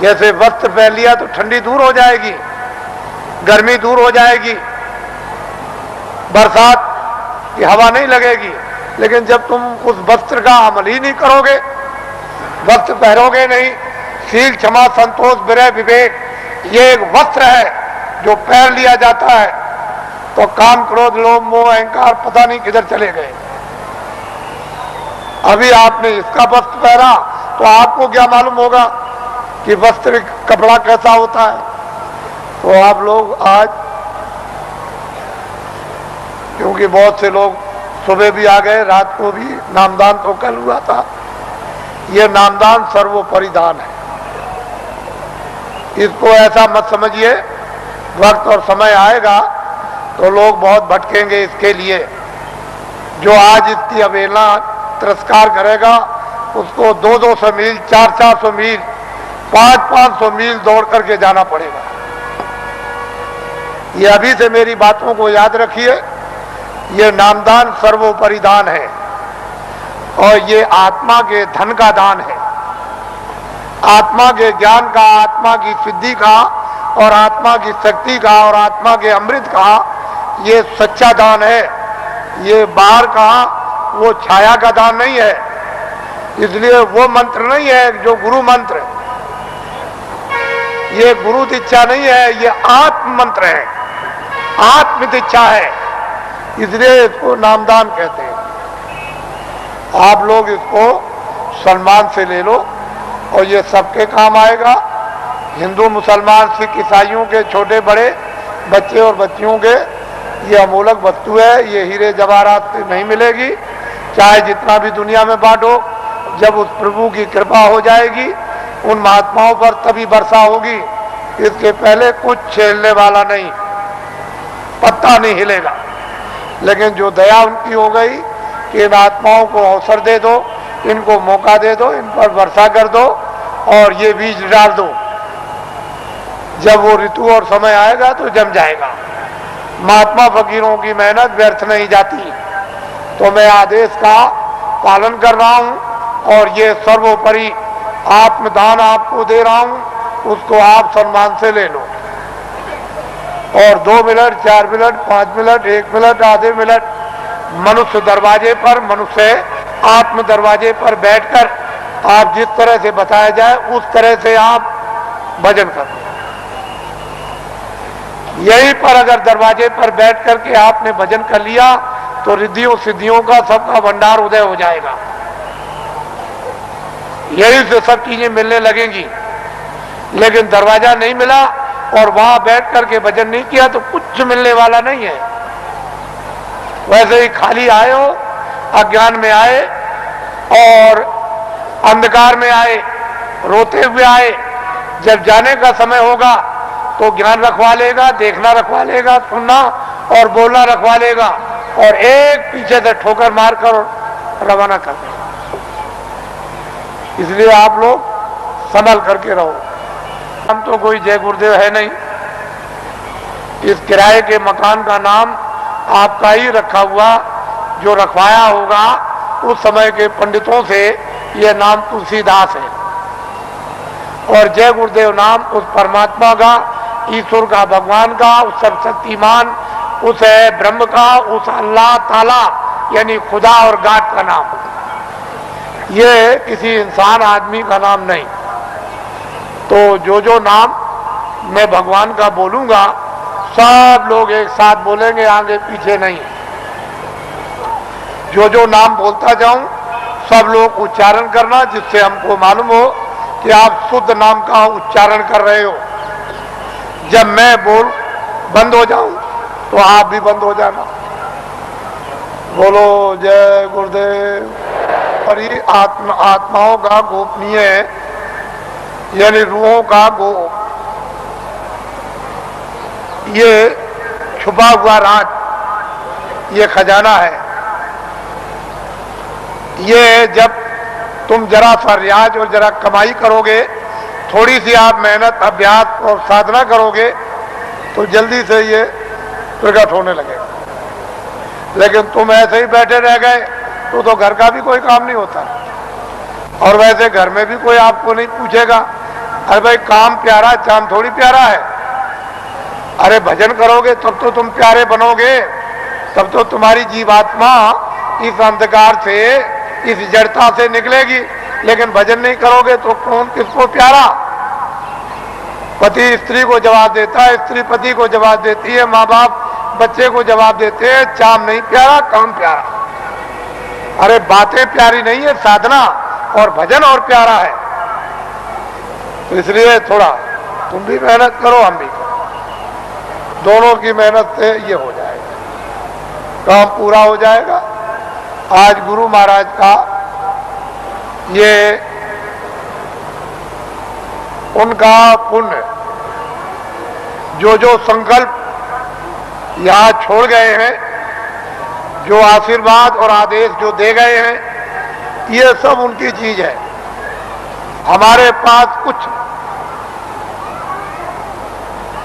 जैसे वस्त्र पहन लिया तो ठंडी दूर हो जाएगी, गर्मी दूर हो जाएगी, बरसात की हवा नहीं लगेगी, लेकिन जब तुम उस वस्त्र का अमल ही नहीं करोगे, वस्त्र पहनोगे नहीं, शील, क्षमा, संतोष, विरय, विवेक, ये एक वस्त्र है जो पहन लिया जाता है, तो काम, क्रोध, लोभ, मोह, अहंकार पता नहीं किधर चले गए। अभी आपने इसका वस्त्र पहना तो आपको क्या मालूम होगा कि वस्त्र कपड़ा कैसा होता है। तो आप लोग आज, क्योंकि बहुत से लोग सुबह भी आ गए, रात को भी, नामदान तो कल हुआ था, यह नामदान सर्वोपरि दान है। इसको ऐसा मत समझिए, वक्त और समय आएगा तो लोग बहुत भटकेंगे इसके लिए। जो आज इसकी अवहेलना, तिरस्कार करेगा, उसको 200-200 मील, 400-400 मील, 500-500 मील दौड़ करके जाना पड़ेगा। ये अभी से मेरी बातों को याद रखिए। ये नामदान सर्वोपरि दान है और ये आत्मा के धन का दान है, आत्मा के ज्ञान का, आत्मा की सिद्धि का और आत्मा की शक्ति का और आत्मा के अमृत का ये सच्चा दान है। ये बाहर का वो छाया का दान नहीं है। इसलिए वो मंत्र नहीं है जो गुरु मंत्र, ये गुरु दीक्षा नहीं है, ये आत्म मंत्र है, आत्म दीक्षा है, इसलिए इसको नामदान कहते हैं। आप लोग इसको सम्मान से ले लो और ये सबके काम आएगा। हिंदू, मुसलमान, सिख, ईसाइयों के, छोटे बड़े, बच्चे और बच्चियों के, ये अमूलक वस्तु है, ये हीरे जवाहरात से नहीं मिलेगी। चाहे जितना भी दुनिया में बांटो, जब उस प्रभु की कृपा हो जाएगी उन महात्माओं पर तभी वर्षा होगी। इसके पहले कुछ छेड़ने वाला नहीं, पत्ता नहीं हिलेगा। लेकिन जो दया उनकी हो गई कि इन आत्माओं को अवसर दे दो, इनको मौका दे दो, इन पर वर्षा कर दो और ये बीज डाल दो, जब वो ऋतु और समय आएगा तो जम जाएगा। महात्मा फकीरों की मेहनत व्यर्थ नहीं जाती। तो मैं आदेश का पालन कर रहा हूं और ये सर्वोपरि आत्मदान आपको दे रहा हूं, उसको आप सम्मान से ले लो। और 2 मिनट, 4 मिनट, 5 मिनट, 1 मिनट, आधे मिनट मनुष्य दरवाजे पर, मनुष्य आत्म दरवाजे पर बैठकर आप जिस तरह से बताया जाए उस तरह से आप भजन करो। यहीं पर अगर दरवाजे पर बैठ करके आपने भजन कर लिया तो रिद्धियों सिद्धियों का सबका भंडार उदय हो जाएगा। यहीं से सब चीजें मिलने लगेंगी। लेकिन दरवाजा नहीं मिला और वहां बैठ करके भजन नहीं किया तो कुछ मिलने वाला नहीं है। वैसे ही खाली आए हो, अज्ञान में आए और अंधकार में आए, रोते हुए आए। जब जाने का समय होगा तो ज्ञान रखवा लेगा, देखना रखवा लेगा, सुनना और बोलना रखवा लेगा, और एक पीछे से ठोकर मारकर रवाना कर देगा। इसलिए आप लोग संभल करके रहो। हम तो कोई जय गुरुदेव है नहीं, इस किराए के मकान का नाम आपका ही रखा हुआ, जो रखवाया होगा उस समय के पंडितों से, यह नाम तुलसीदास है। और जय गुरुदेव नाम उस परमात्मा का, ईश्वर का, भगवान का, उस सर्वशक्तिमान, उस ब्रह्म का, उस अल्लाह ताला यानी खुदा और गाड का नाम। ये किसी इंसान आदमी का नाम नहीं। तो जो नाम मैं भगवान का बोलूंगा सब लोग एक साथ बोलेंगे, आगे पीछे नहीं। जो नाम बोलता जाऊं सब लोग उच्चारण करना, जिससे हमको मालूम हो कि आप शुद्ध नाम का उच्चारण कर रहे हो। जब मैं बोल बंद हो जाऊं तो आप भी बंद हो जाना। बोलो जय गुरुदेव। और ये आत्माओं का गोपनीय यानी रूहों का ये छुपा हुआ राज, ये खजाना है। ये जब तुम जरा सा रियाज और जरा कमाई करोगे, थोड़ी सी आप मेहनत, अभ्यास और साधना करोगे, तो जल्दी से ये प्रकट होने लगेगा। लेकिन तुम ऐसे ही बैठे रह गए तो घर का भी कोई काम नहीं होता। और वैसे घर में भी कोई आपको नहीं पूछेगा, अरे भाई काम प्यारा, चांद थोड़ी प्यारा है। अरे भजन करोगे तब तो तुम प्यारे बनोगे, तब तो तुम्हारी जीवात्मा इस अंधकार से, इस जड़ता से निकलेगी। लेकिन भजन नहीं करोगे तो कौन किसको प्यारा? पति स्त्री को जवाब देता है, स्त्री पति को जवाब देती है, माँ बाप बच्चे को जवाब देते हैं। चाम नहीं प्यारा, काम प्यारा। अरे बातें प्यारी नहीं है, साधना और भजन और प्यारा है। तो इसलिए थोड़ा तुम भी मेहनत करो, हम भी करो, दोनों की मेहनत से ये हो जाएगा, काम पूरा हो जाएगा। आज गुरु महाराज का ये उनका पुण्य, जो संकल्प यहाँ छोड़ गए हैं, जो आशीर्वाद और आदेश जो दे गए हैं, ये सब उनकी चीज है। हमारे पास कुछ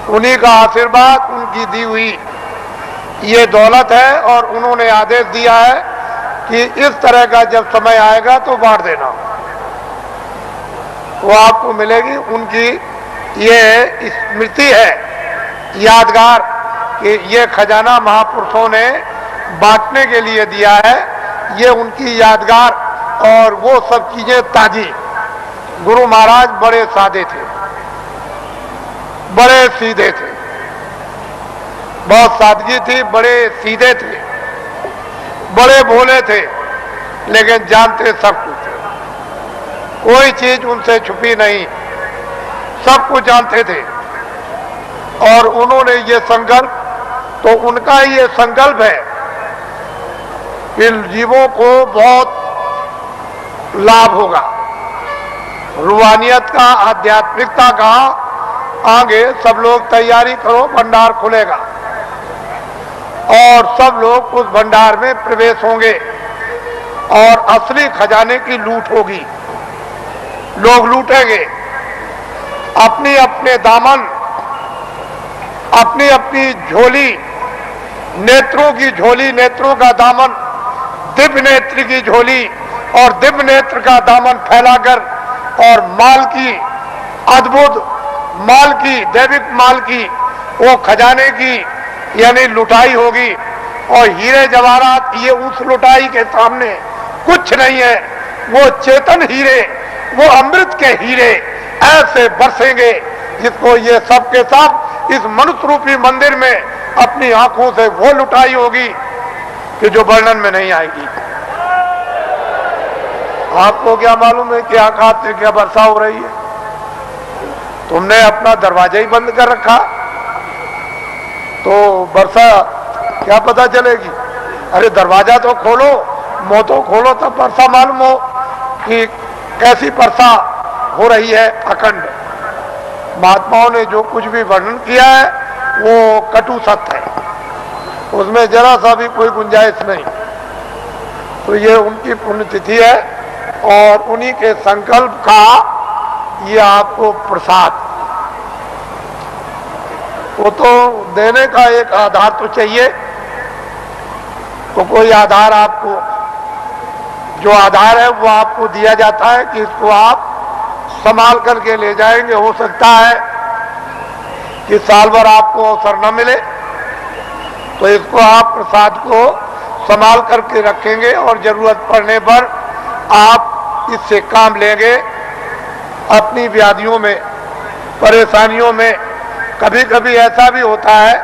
उन्हीं का आशीर्वाद, उनकी दी हुई ये दौलत है। और उन्होंने आदेश दिया है कि इस तरह का जब समय आएगा तो बांट देना, वो आपको मिलेगी। उनकी ये स्मृति है, यादगार, कि ये खजाना महापुरुषों ने बांटने के लिए दिया है। ये उनकी यादगार और वो सब चीजें ताजी। गुरु महाराज बड़े सादे थे, बड़े सीधे थे, बहुत सादगी थी, बड़े सीधे थे, बड़े भोले थे, लेकिन जानते सब कुछ थे। कोई चीज उनसे छुपी नहीं, सब कुछ जानते थे। और उन्होंने ये संकल्प, तो उनका ही ये संकल्प है कि जीवों को बहुत लाभ होगा, रूहानियत का, आध्यात्मिकता का। आगे सब लोग तैयारी करो, भंडार खुलेगा और सब लोग उस भंडार में प्रवेश होंगे और असली खजाने की लूट होगी। लोग लूटेंगे अपनी अपने दामन, अपनी अपनी झोली, नेत्रों की झोली, नेत्रों का दामन, दिव्य नेत्र की झोली और दिव्य नेत्र का दामन फैलाकर, और माल की, अद्भुत माल की, दैविक माल की, वो खजाने की यानी लुटाई होगी। और हीरे जवाहरात ये उस लुटाई के सामने कुछ नहीं है। वो चेतन हीरे, वो अमृत के हीरे ऐसे बरसेंगे जिसको ये सब के सब इस मनुष्य रूपी मंदिर में अपनी आंखों से वो लुटाई होगी कि जो वर्णन में नहीं आएगी। आपको क्या मालूम है कि आकाश से क्या वर्षा हो रही है? तुमने अपना दरवाजा ही बंद कर रखा तो वर्षा क्या पता चलेगी? अरे दरवाजा तो खोलो, मुंह तो खोलो, तब वर्षा मालूम हो कि कैसी वर्षा हो रही है अखंड। महात्माओं ने जो कुछ भी वर्णन किया है वो कटु सत्य है, उसमें जरा सा भी कोई गुंजाइश नहीं। तो ये उनकी पुण्यतिथि है और उन्हीं के संकल्प का ये आपको प्रसाद, वो तो देने का एक आधार तो चाहिए। तो कोई आधार आपको, जो आधार है वो आपको दिया जाता है कि इसको आप संभाल करके ले जाएंगे। हो सकता है कि साल भर आपको अवसर न मिले, तो इसको आप प्रसाद को संभाल करके रखेंगे और जरूरत पड़ने पर आप इससे काम लेंगे। अपनी व्याधियों में, परेशानियों में कभी कभी ऐसा भी होता है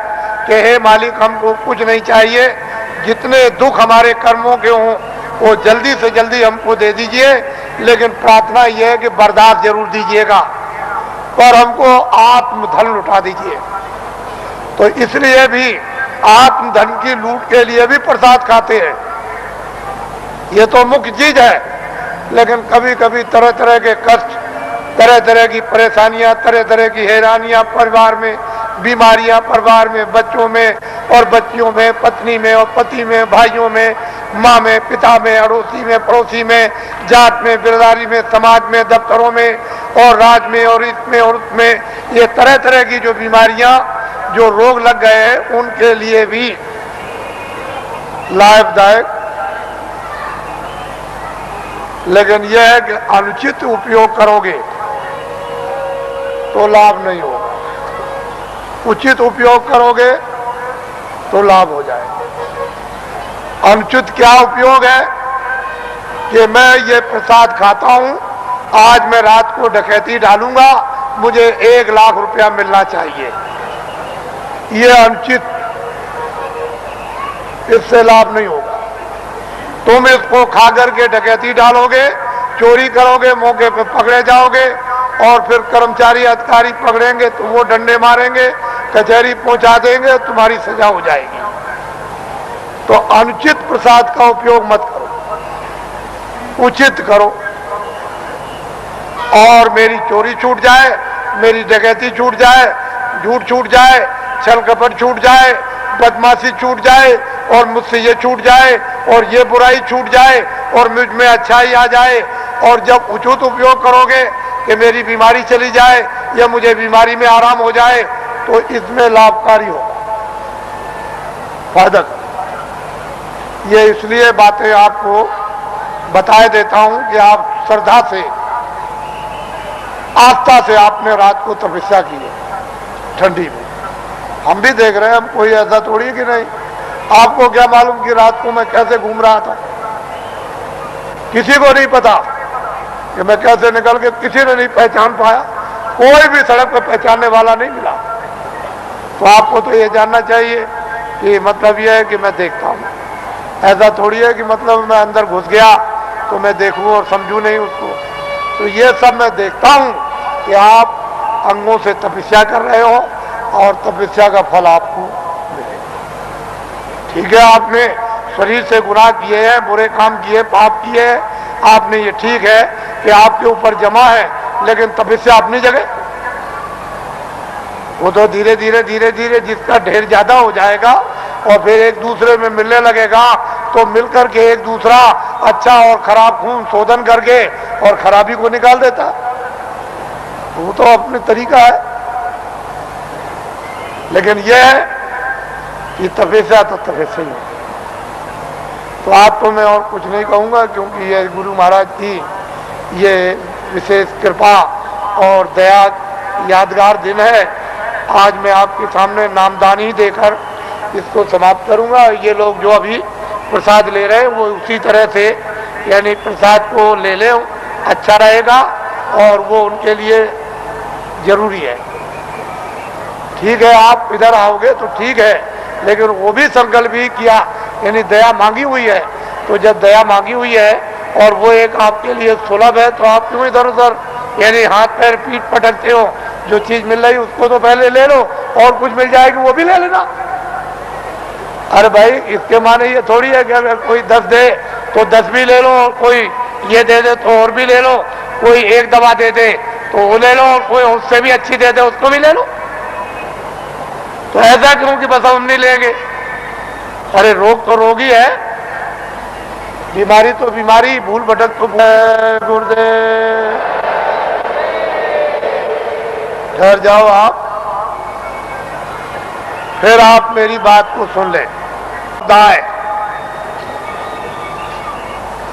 कि हे मालिक, हमको कुछ नहीं चाहिए, जितने दुख हमारे कर्मों के हों वो जल्दी से जल्दी हमको दे दीजिए, लेकिन प्रार्थना यह है कि बर्दाश्त जरूर दीजिएगा, पर हमको आत्मधन लुटा दीजिए। तो इसलिए भी आत्मधन की लूट के लिए भी प्रसाद खाते हैं, ये तो मुख्य चीज है। लेकिन कभी कभी तरह तरह के कष्ट, तरह तरह की परेशानियां, तरह तरह की हैरानियां परिवार में, बीमारियां परिवार में, बच्चों में और बच्चियों में, पत्नी में और पति में, भाइयों में, माँ में, पिता में, अड़ोसी में, पड़ोसी में, जात में, बिरदारी में, समाज में, दफ्तरों में और राज में और इसमें और उसमें, ये तरह तरह की जो बीमारियां, जो रोग लग गए हैं, उनके लिए भी लाभदायक। लेकिन यह है कि अनुचित उपयोग करोगे तो लाभ नहीं होगा, उचित उपयोग करोगे तो लाभ हो जाएगा। अनुचित क्या उपयोग है कि मैं ये प्रसाद खाता हूं, आज मैं रात को डकैती डालूंगा, मुझे 1 लाख रुपया मिलना चाहिए, ये अनुचित, इससे लाभ नहीं होगा। तुम इसको खा करके डकैती डालोगे, चोरी करोगे, मौके पे पकड़े जाओगे और फिर कर्मचारी अधिकारी पकड़ेंगे तो वो डंडे मारेंगे, कचहरी पहुंचा देंगे, तुम्हारी सजा हो जाएगी। तो अनुचित प्रसाद का उपयोग मत करो, उचित करो। और मेरी चोरी छूट जाए, मेरी डकैती छूट जाए, झूठ छूट जाए, छल कपट छूट जाए, बदमाशी छूट जाए और मुझसे ये छूट जाए और ये बुराई छूट जाए और मुझ में अच्छाई आ जाए, और जब उचित उपयोग करोगे कि मेरी बीमारी चली जाए या मुझे बीमारी में आराम हो जाए, तो इसमें लाभकारी होगा, फायदा। ये इसलिए बातें आपको बताए देता हूं कि आप श्रद्धा से, आस्था से आपने रात को तपस्या की है ठंडी में। हम भी देख रहे हैं, हम कोई ऐसा थोड़ी है कि नहीं। आपको क्या मालूम कि रात को मैं कैसे घूम रहा था, किसी को नहीं पता कि मैं कैसे निकल के, किसी ने नहीं पहचान पाया, कोई भी सड़क पर पहचानने वाला नहीं मिला। तो आपको तो ये जानना चाहिए कि मतलब ये है कि मैं देखता हूँ, ऐसा थोड़ी है कि मतलब मैं अंदर घुस गया तो मैं देखूं और समझूं नहीं उसको। तो ये सब मैं देखता हूँ कि आप अंगों से तपस्या कर रहे हो और तपस्या का फल आपको मिलेगा। ठीक है, आपने शरीर से गुनाह किए हैं, बुरे काम किए, पाप किए हैं, आपने, ये ठीक है कि आपके ऊपर जमा है, लेकिन तपस्या अपनी जगह। वो तो धीरे धीरे धीरे धीरे जिसका ढेर ज्यादा हो जाएगा और फिर एक दूसरे में मिलने लगेगा, तो मिलकर के एक दूसरा अच्छा और खराब खून शोधन करके और खराबी को निकाल देता। वो तो अपने तरीका है। लेकिन यह है कि तपस्या तो तपस्या ही है। तो आपको मैं और कुछ नहीं कहूँगा, क्योंकि ये गुरु महाराज की ये विशेष कृपा और दया यादगार दिन है। आज मैं आपके सामने नामदानी देकर इसको समाप्त करूँगा। ये लोग जो अभी प्रसाद ले रहे हैं वो उसी तरह से, यानी प्रसाद को ले लें, अच्छा रहेगा और वो उनके लिए जरूरी है। ठीक है, आप इधर आओगे तो ठीक है, लेकिन वो भी संकल्प ही किया, यानी दया मांगी हुई है। तो जब दया मांगी हुई है और वो एक आपके लिए सुलभ है, तो आप क्यों इधर उधर यानी हाथ पैर पीठ पटकते हो? जो चीज मिल रही उसको तो पहले ले लो, और कुछ मिल जाएगी वो भी ले लेना। अरे भाई, इसके माने ये थोड़ी है कि अगर कोई 10 दे तो 10 भी ले लो, और कोई ये दे दे तो और भी ले लो, कोई एक दवा दे दे तो वो ले लो, और कोई उससे भी अच्छी दे दे उसको भी ले लो। तो ऐसा क्यों कि बस हम नहीं लेंगे? अरे रोग तो रोग ही है, बीमारी तो बीमारी, भूल भटक तो गुरुदेव। घर जाओ आप, फिर आप मेरी बात को सुन लें। दाएं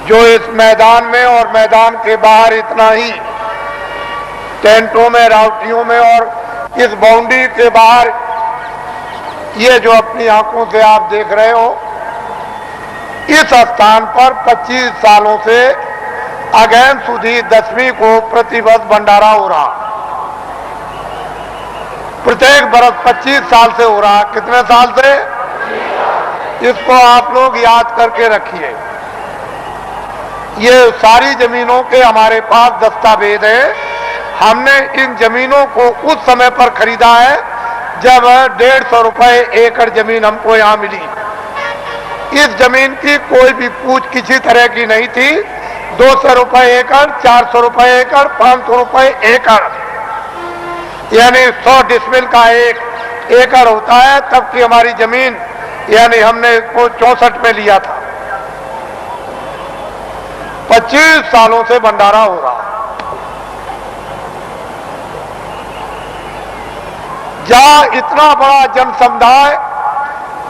जो इस मैदान में और मैदान के बाहर इतना ही टेंटों में, रावटियों में और इस बाउंड्री के बाहर ये जो अपनी आंखों से आप देख रहे हो, इस स्थान पर 25 सालों से अगेन सुधी 10वीं को प्रतिवर्ष भंडारा हो रहा। प्रत्येक बरस 25 साल से हो रहा। कितने साल से? इसको आप लोग याद करके रखिए। ये सारी जमीनों के हमारे पास दस्तावेज है। हमने इन जमीनों को उस समय पर खरीदा है जब 150 रुपए एकड़ जमीन हमको यहां मिली। इस जमीन की कोई भी पूछ किसी तरह की नहीं थी। 200 रुपए एकड़, 400 रुपए एकड़, 500 रुपए एकड़, यानी 100 डिसमिल का एक एकड़ होता है। तब की हमारी जमीन, यानी हमने इसको 64 में लिया था। 25 सालों से भंडारा हो रहा। जहां इतना बड़ा जन समुदाय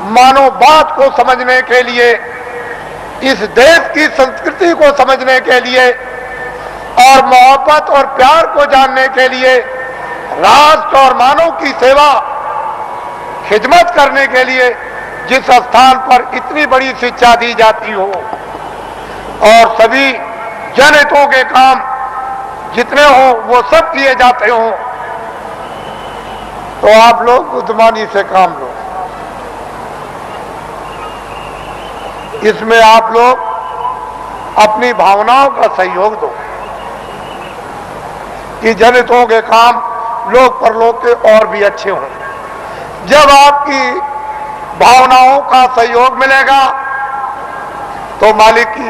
मानव बात को समझने के लिए, इस देश की संस्कृति को समझने के लिए और मोहब्बत और प्यार को जानने के लिए, राष्ट्र और मानव की सेवा खिदमत करने के लिए जिस स्थान पर इतनी बड़ी शिक्षा दी जाती हो और सभी जनहितों के काम जितने हो वो सब किए जाते हो, तो आप लोग बुद्धिमानी से काम लो। इसमें आप लोग अपनी भावनाओं का सहयोग दो कि जनहितों के काम लोक परलोक के और भी अच्छे हों। जब आपकी भावनाओं का सहयोग मिलेगा तो मालिक की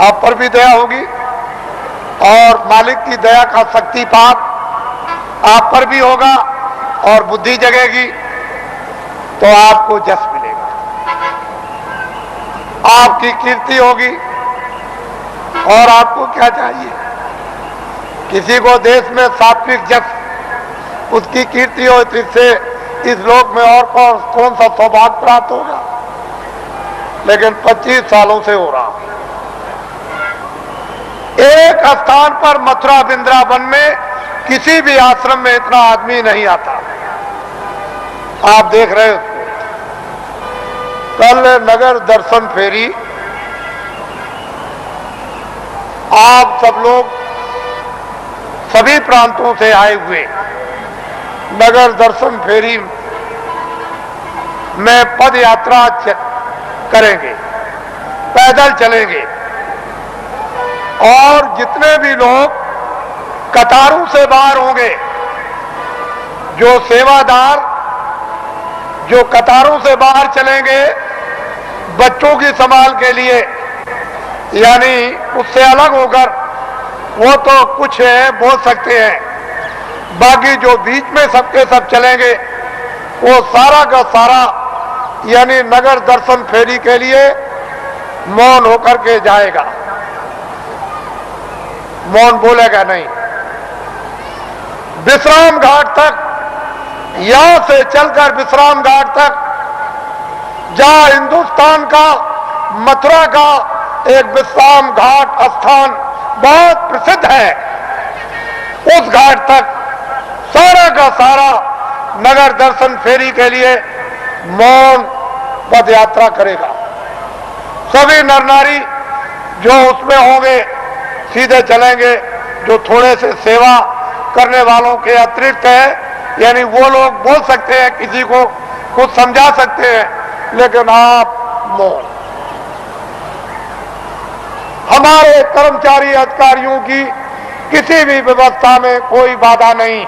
आप पर भी दया होगी और मालिक की दया का शक्तिपात आप पर भी होगा और बुद्धि जगेगी तो आपको जस मिलेगा, आपकी कीर्ति होगी। और आपको क्या चाहिए? किसी को देश में सात्विक जस उसकी कीर्ति हो, इससे इस लोक में और कौन सा सौभाग्य प्राप्त होगा? लेकिन 25 सालों से हो रहा। एक स्थान पर मथुरा वृंदावन में किसी भी आश्रम में इतना आदमी नहीं आता। आप देख रहे हो कल नगर दर्शन फेरी, आप सब लोग सभी प्रांतों से आए हुए नगर दर्शन फेरी में पद यात्रा करेंगे, पैदल चलेंगे और जितने भी लोग कतारों से बाहर होंगे, जो सेवादार जो कतारों से बाहर चलेंगे बच्चों की संभाल के लिए, यानी उससे अलग होकर वो तो कुछ है बोल सकते हैं, बाकी जो बीच में सबके सब चलेंगे वो सारा का सारा यानी नगर दर्शन फेरी के लिए मौन होकर के जाएगा, मौन बोलेगा नहीं। विश्राम घाट तक, यहां से चलकर विश्राम घाट तक, जहां हिंदुस्तान का मथुरा का एक विश्राम घाट स्थान बहुत प्रसिद्ध है, उस घाट तक सारा का सारा नगर दर्शन फेरी के लिए मौन पद यात्रा करेगा। सभी नर नारी जो उसमें होंगे सीधे चलेंगे, जो थोड़े से सेवा करने वालों के अतिरिक्त है, यानी वो लोग बोल सकते हैं, किसी को कुछ समझा सकते हैं, लेकिन आप मौन। हमारे कर्मचारी अधिकारियों की किसी भी व्यवस्था में कोई बाधा नहीं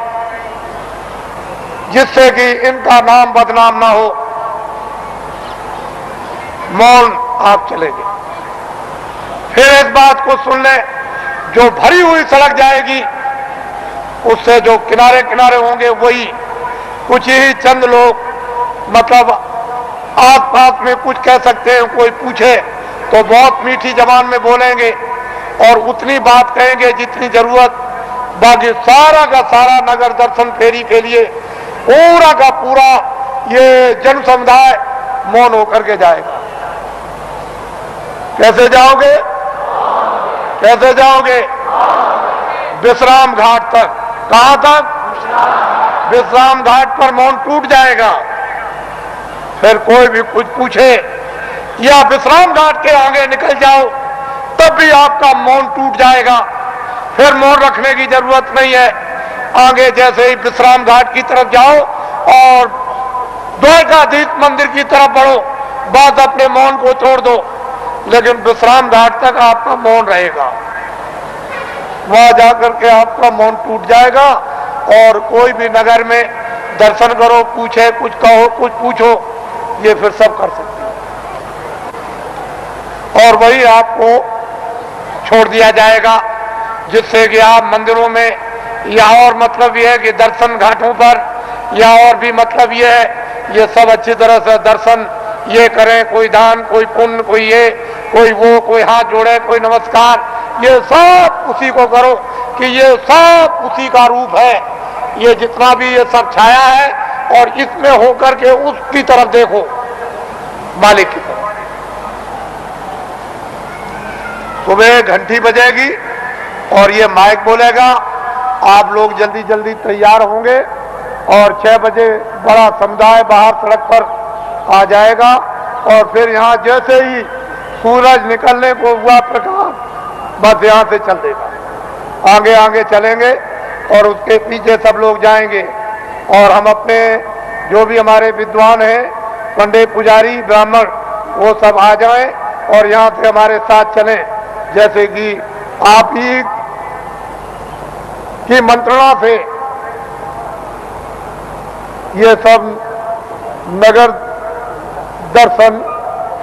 जिससे कि इनका नाम बदनाम ना हो। मौन आप चलेंगे। फिर इस बात को सुन लें, जो भरी हुई सड़क जाएगी उससे जो किनारे किनारे होंगे वही कुछ ही चंद लोग मतलब आस पास में कुछ कह सकते हैं। कोई पूछे तो बहुत मीठी जबान में बोलेंगे और उतनी बात कहेंगे जितनी जरूरत। बाकी सारा का सारा नगर दर्शन फेरी के लिए पूरा का पूरा ये जन समुदाय मौन होकर के जाएगा। कैसे जाओगे? कैसे जाओगे? विश्राम घाट तक। कहां तक? विश्राम घाट पर मौन टूट जाएगा। फिर कोई भी कुछ पूछे या विश्राम घाट के आगे निकल जाओ तब भी आपका मौन टूट जाएगा। फिर मौन रखने की जरूरत नहीं है। आगे जैसे ही विश्राम घाट की तरफ जाओ और द्वारकाधीश मंदिर की तरफ बढ़ो, बस अपने मौन को छोड़ दो, लेकिन विश्राम घाट तक आपका मौन रहेगा। वहां जाकर के आपका मौन टूट जाएगा और कोई भी नगर में दर्शन करो, पूछे, कुछ कहो, कुछ पूछो, ये फिर सब कर सकते हैं। और वही आपको छोड़ दिया जाएगा, जिससे कि आप मंदिरों में या और मतलब यह है कि दर्शन घाटों पर या और भी मतलब यह है, ये सब अच्छी तरह से दर्शन ये करें। कोई दान, कोई पुण्य, कोई ये, कोई वो, कोई हाथ जोड़े, कोई नमस्कार, ये सब उसी को करो कि ये सब उसी का रूप है। ये जितना भी ये सब छाया है और इसमें होकर के उसकी तरफ देखो, मालिक की तरफ। सुबह घंटी बजेगी और ये माइक बोलेगा, आप लोग जल्दी जल्दी तैयार होंगे और 6 बजे बड़ा समुदाय बाहर सड़क पर आ जाएगा। और फिर यहाँ जैसे ही सूरज निकलने को हुआ प्रकाश, बस यहाँ से चल देगा। आगे आगे चलेंगे और उसके पीछे सब लोग जाएंगे और हम अपने जो भी हमारे विद्वान हैं, पंडित, पुजारी, ब्राह्मण, वो सब आ जाएं और यहाँ से हमारे साथ चलें। जैसे कि आप ही की मंत्रणा से ये सब नगर दर्शन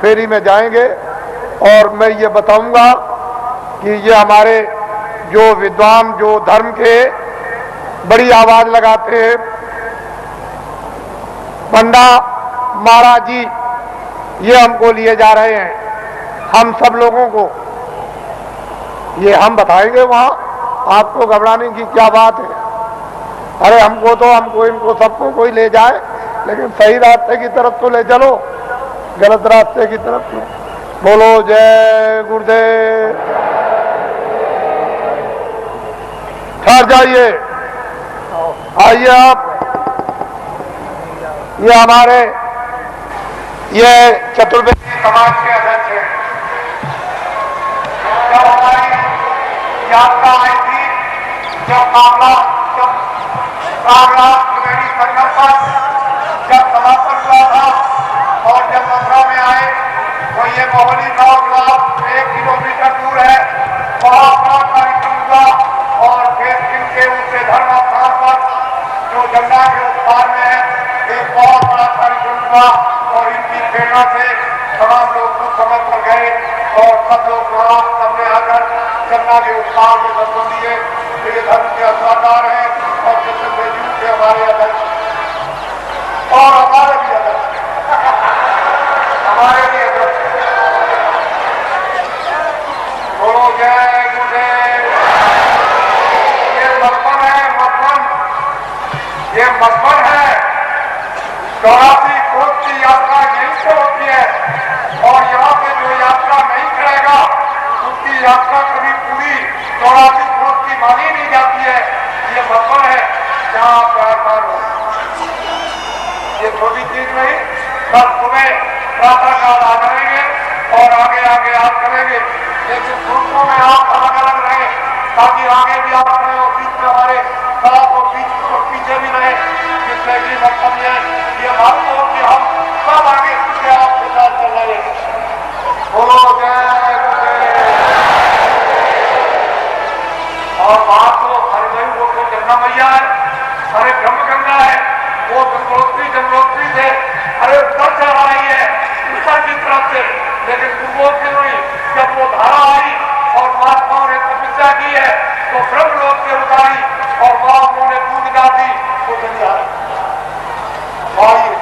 फेरी में जाएंगे। और मैं ये बताऊंगा कि ये हमारे जो विद्वान, जो धर्म के बड़ी आवाज लगाते हैं, पंडा महाराज जी, ये हमको लिए जा रहे हैं। हम सब लोगों को ये हम बताएंगे वहां, आपको घबराने की क्या बात है। अरे हमको तो, हमको, इनको, सबको कोई ले जाए, लेकिन सही रास्ते की तरफ तो ले चलो, गलत रास्ते की तरफ तो। बोलो जय गुरुदेव। ठहर जाइए, आइए आप। ये हमारे ये चतुर्वेदी समाज के अध्यक्ष हैं। जब हमारी यात्रा आई थी, जब त्रिवेणी संगम पर जब समापन हुआ था और जब मथुरा में आए तो ये मोहली गांव जो 1 किलोमीटर दूर है, वहां बड़ा कार्यक्रम हुआ। और फिर इनके ऊंचे धर्म स्थान पर जो गंगा के उस पार में है, एक बहुत बड़ा कार्यक्रम हुआ और इनकी प्रेरणा से तमाम लोग कुछ समय पर गए और सब लोग वहां सबने आकर गंगा के उस पार में दर्शन दिए। ये धर्म के अवतार हैं और चतुर्वेदी के हमारे अध्यक्ष और हमारे भी अध्यक्ष, हमारे भी अध्यक्ष। बोलो जय गुरुदेव। ये मधुबन है, मधुबन, ये मधुबन है। 84 कोस की यात्रा यहीं से होती है और यहाँ पे जो यात्रा नहीं करेगा उसकी यात्रा कभी पूरी 84 कोस की मानी नहीं जाती है। ये मधुबन है जहाँ आप विराजमान हो। ये छोटी चीज नहीं, कल सुबह प्रातः काल आ जाएंगे और आगे आगे आप करेंगे, लेकिन ग्रुपों में आप अलग अलग रहे ताकि आगे भी आप रहे और बीच में हमारे साथ और बीच और पीछे भी रहे, जिससे कि मतलब ये मालूम हो कि हम सब आगे पीछे आपके साथ चल रहे हैं। बोलो जय गुरुदेव। और बात तो हरिदेव वो तो गंगा मैया है, अरे ब्रह्म गंगा है, वो गंगोत्री से अरे उधर चढ़ आई है ऊपर की तरफ से, लेकिन गंगोत्री नहीं। जब वो धारा आई और महात्माओं ने तपस्या की है तो ब्रह्म लोक से उतारी और मां उन्होंने दूध ना दी वो तो नहीं आ रहा।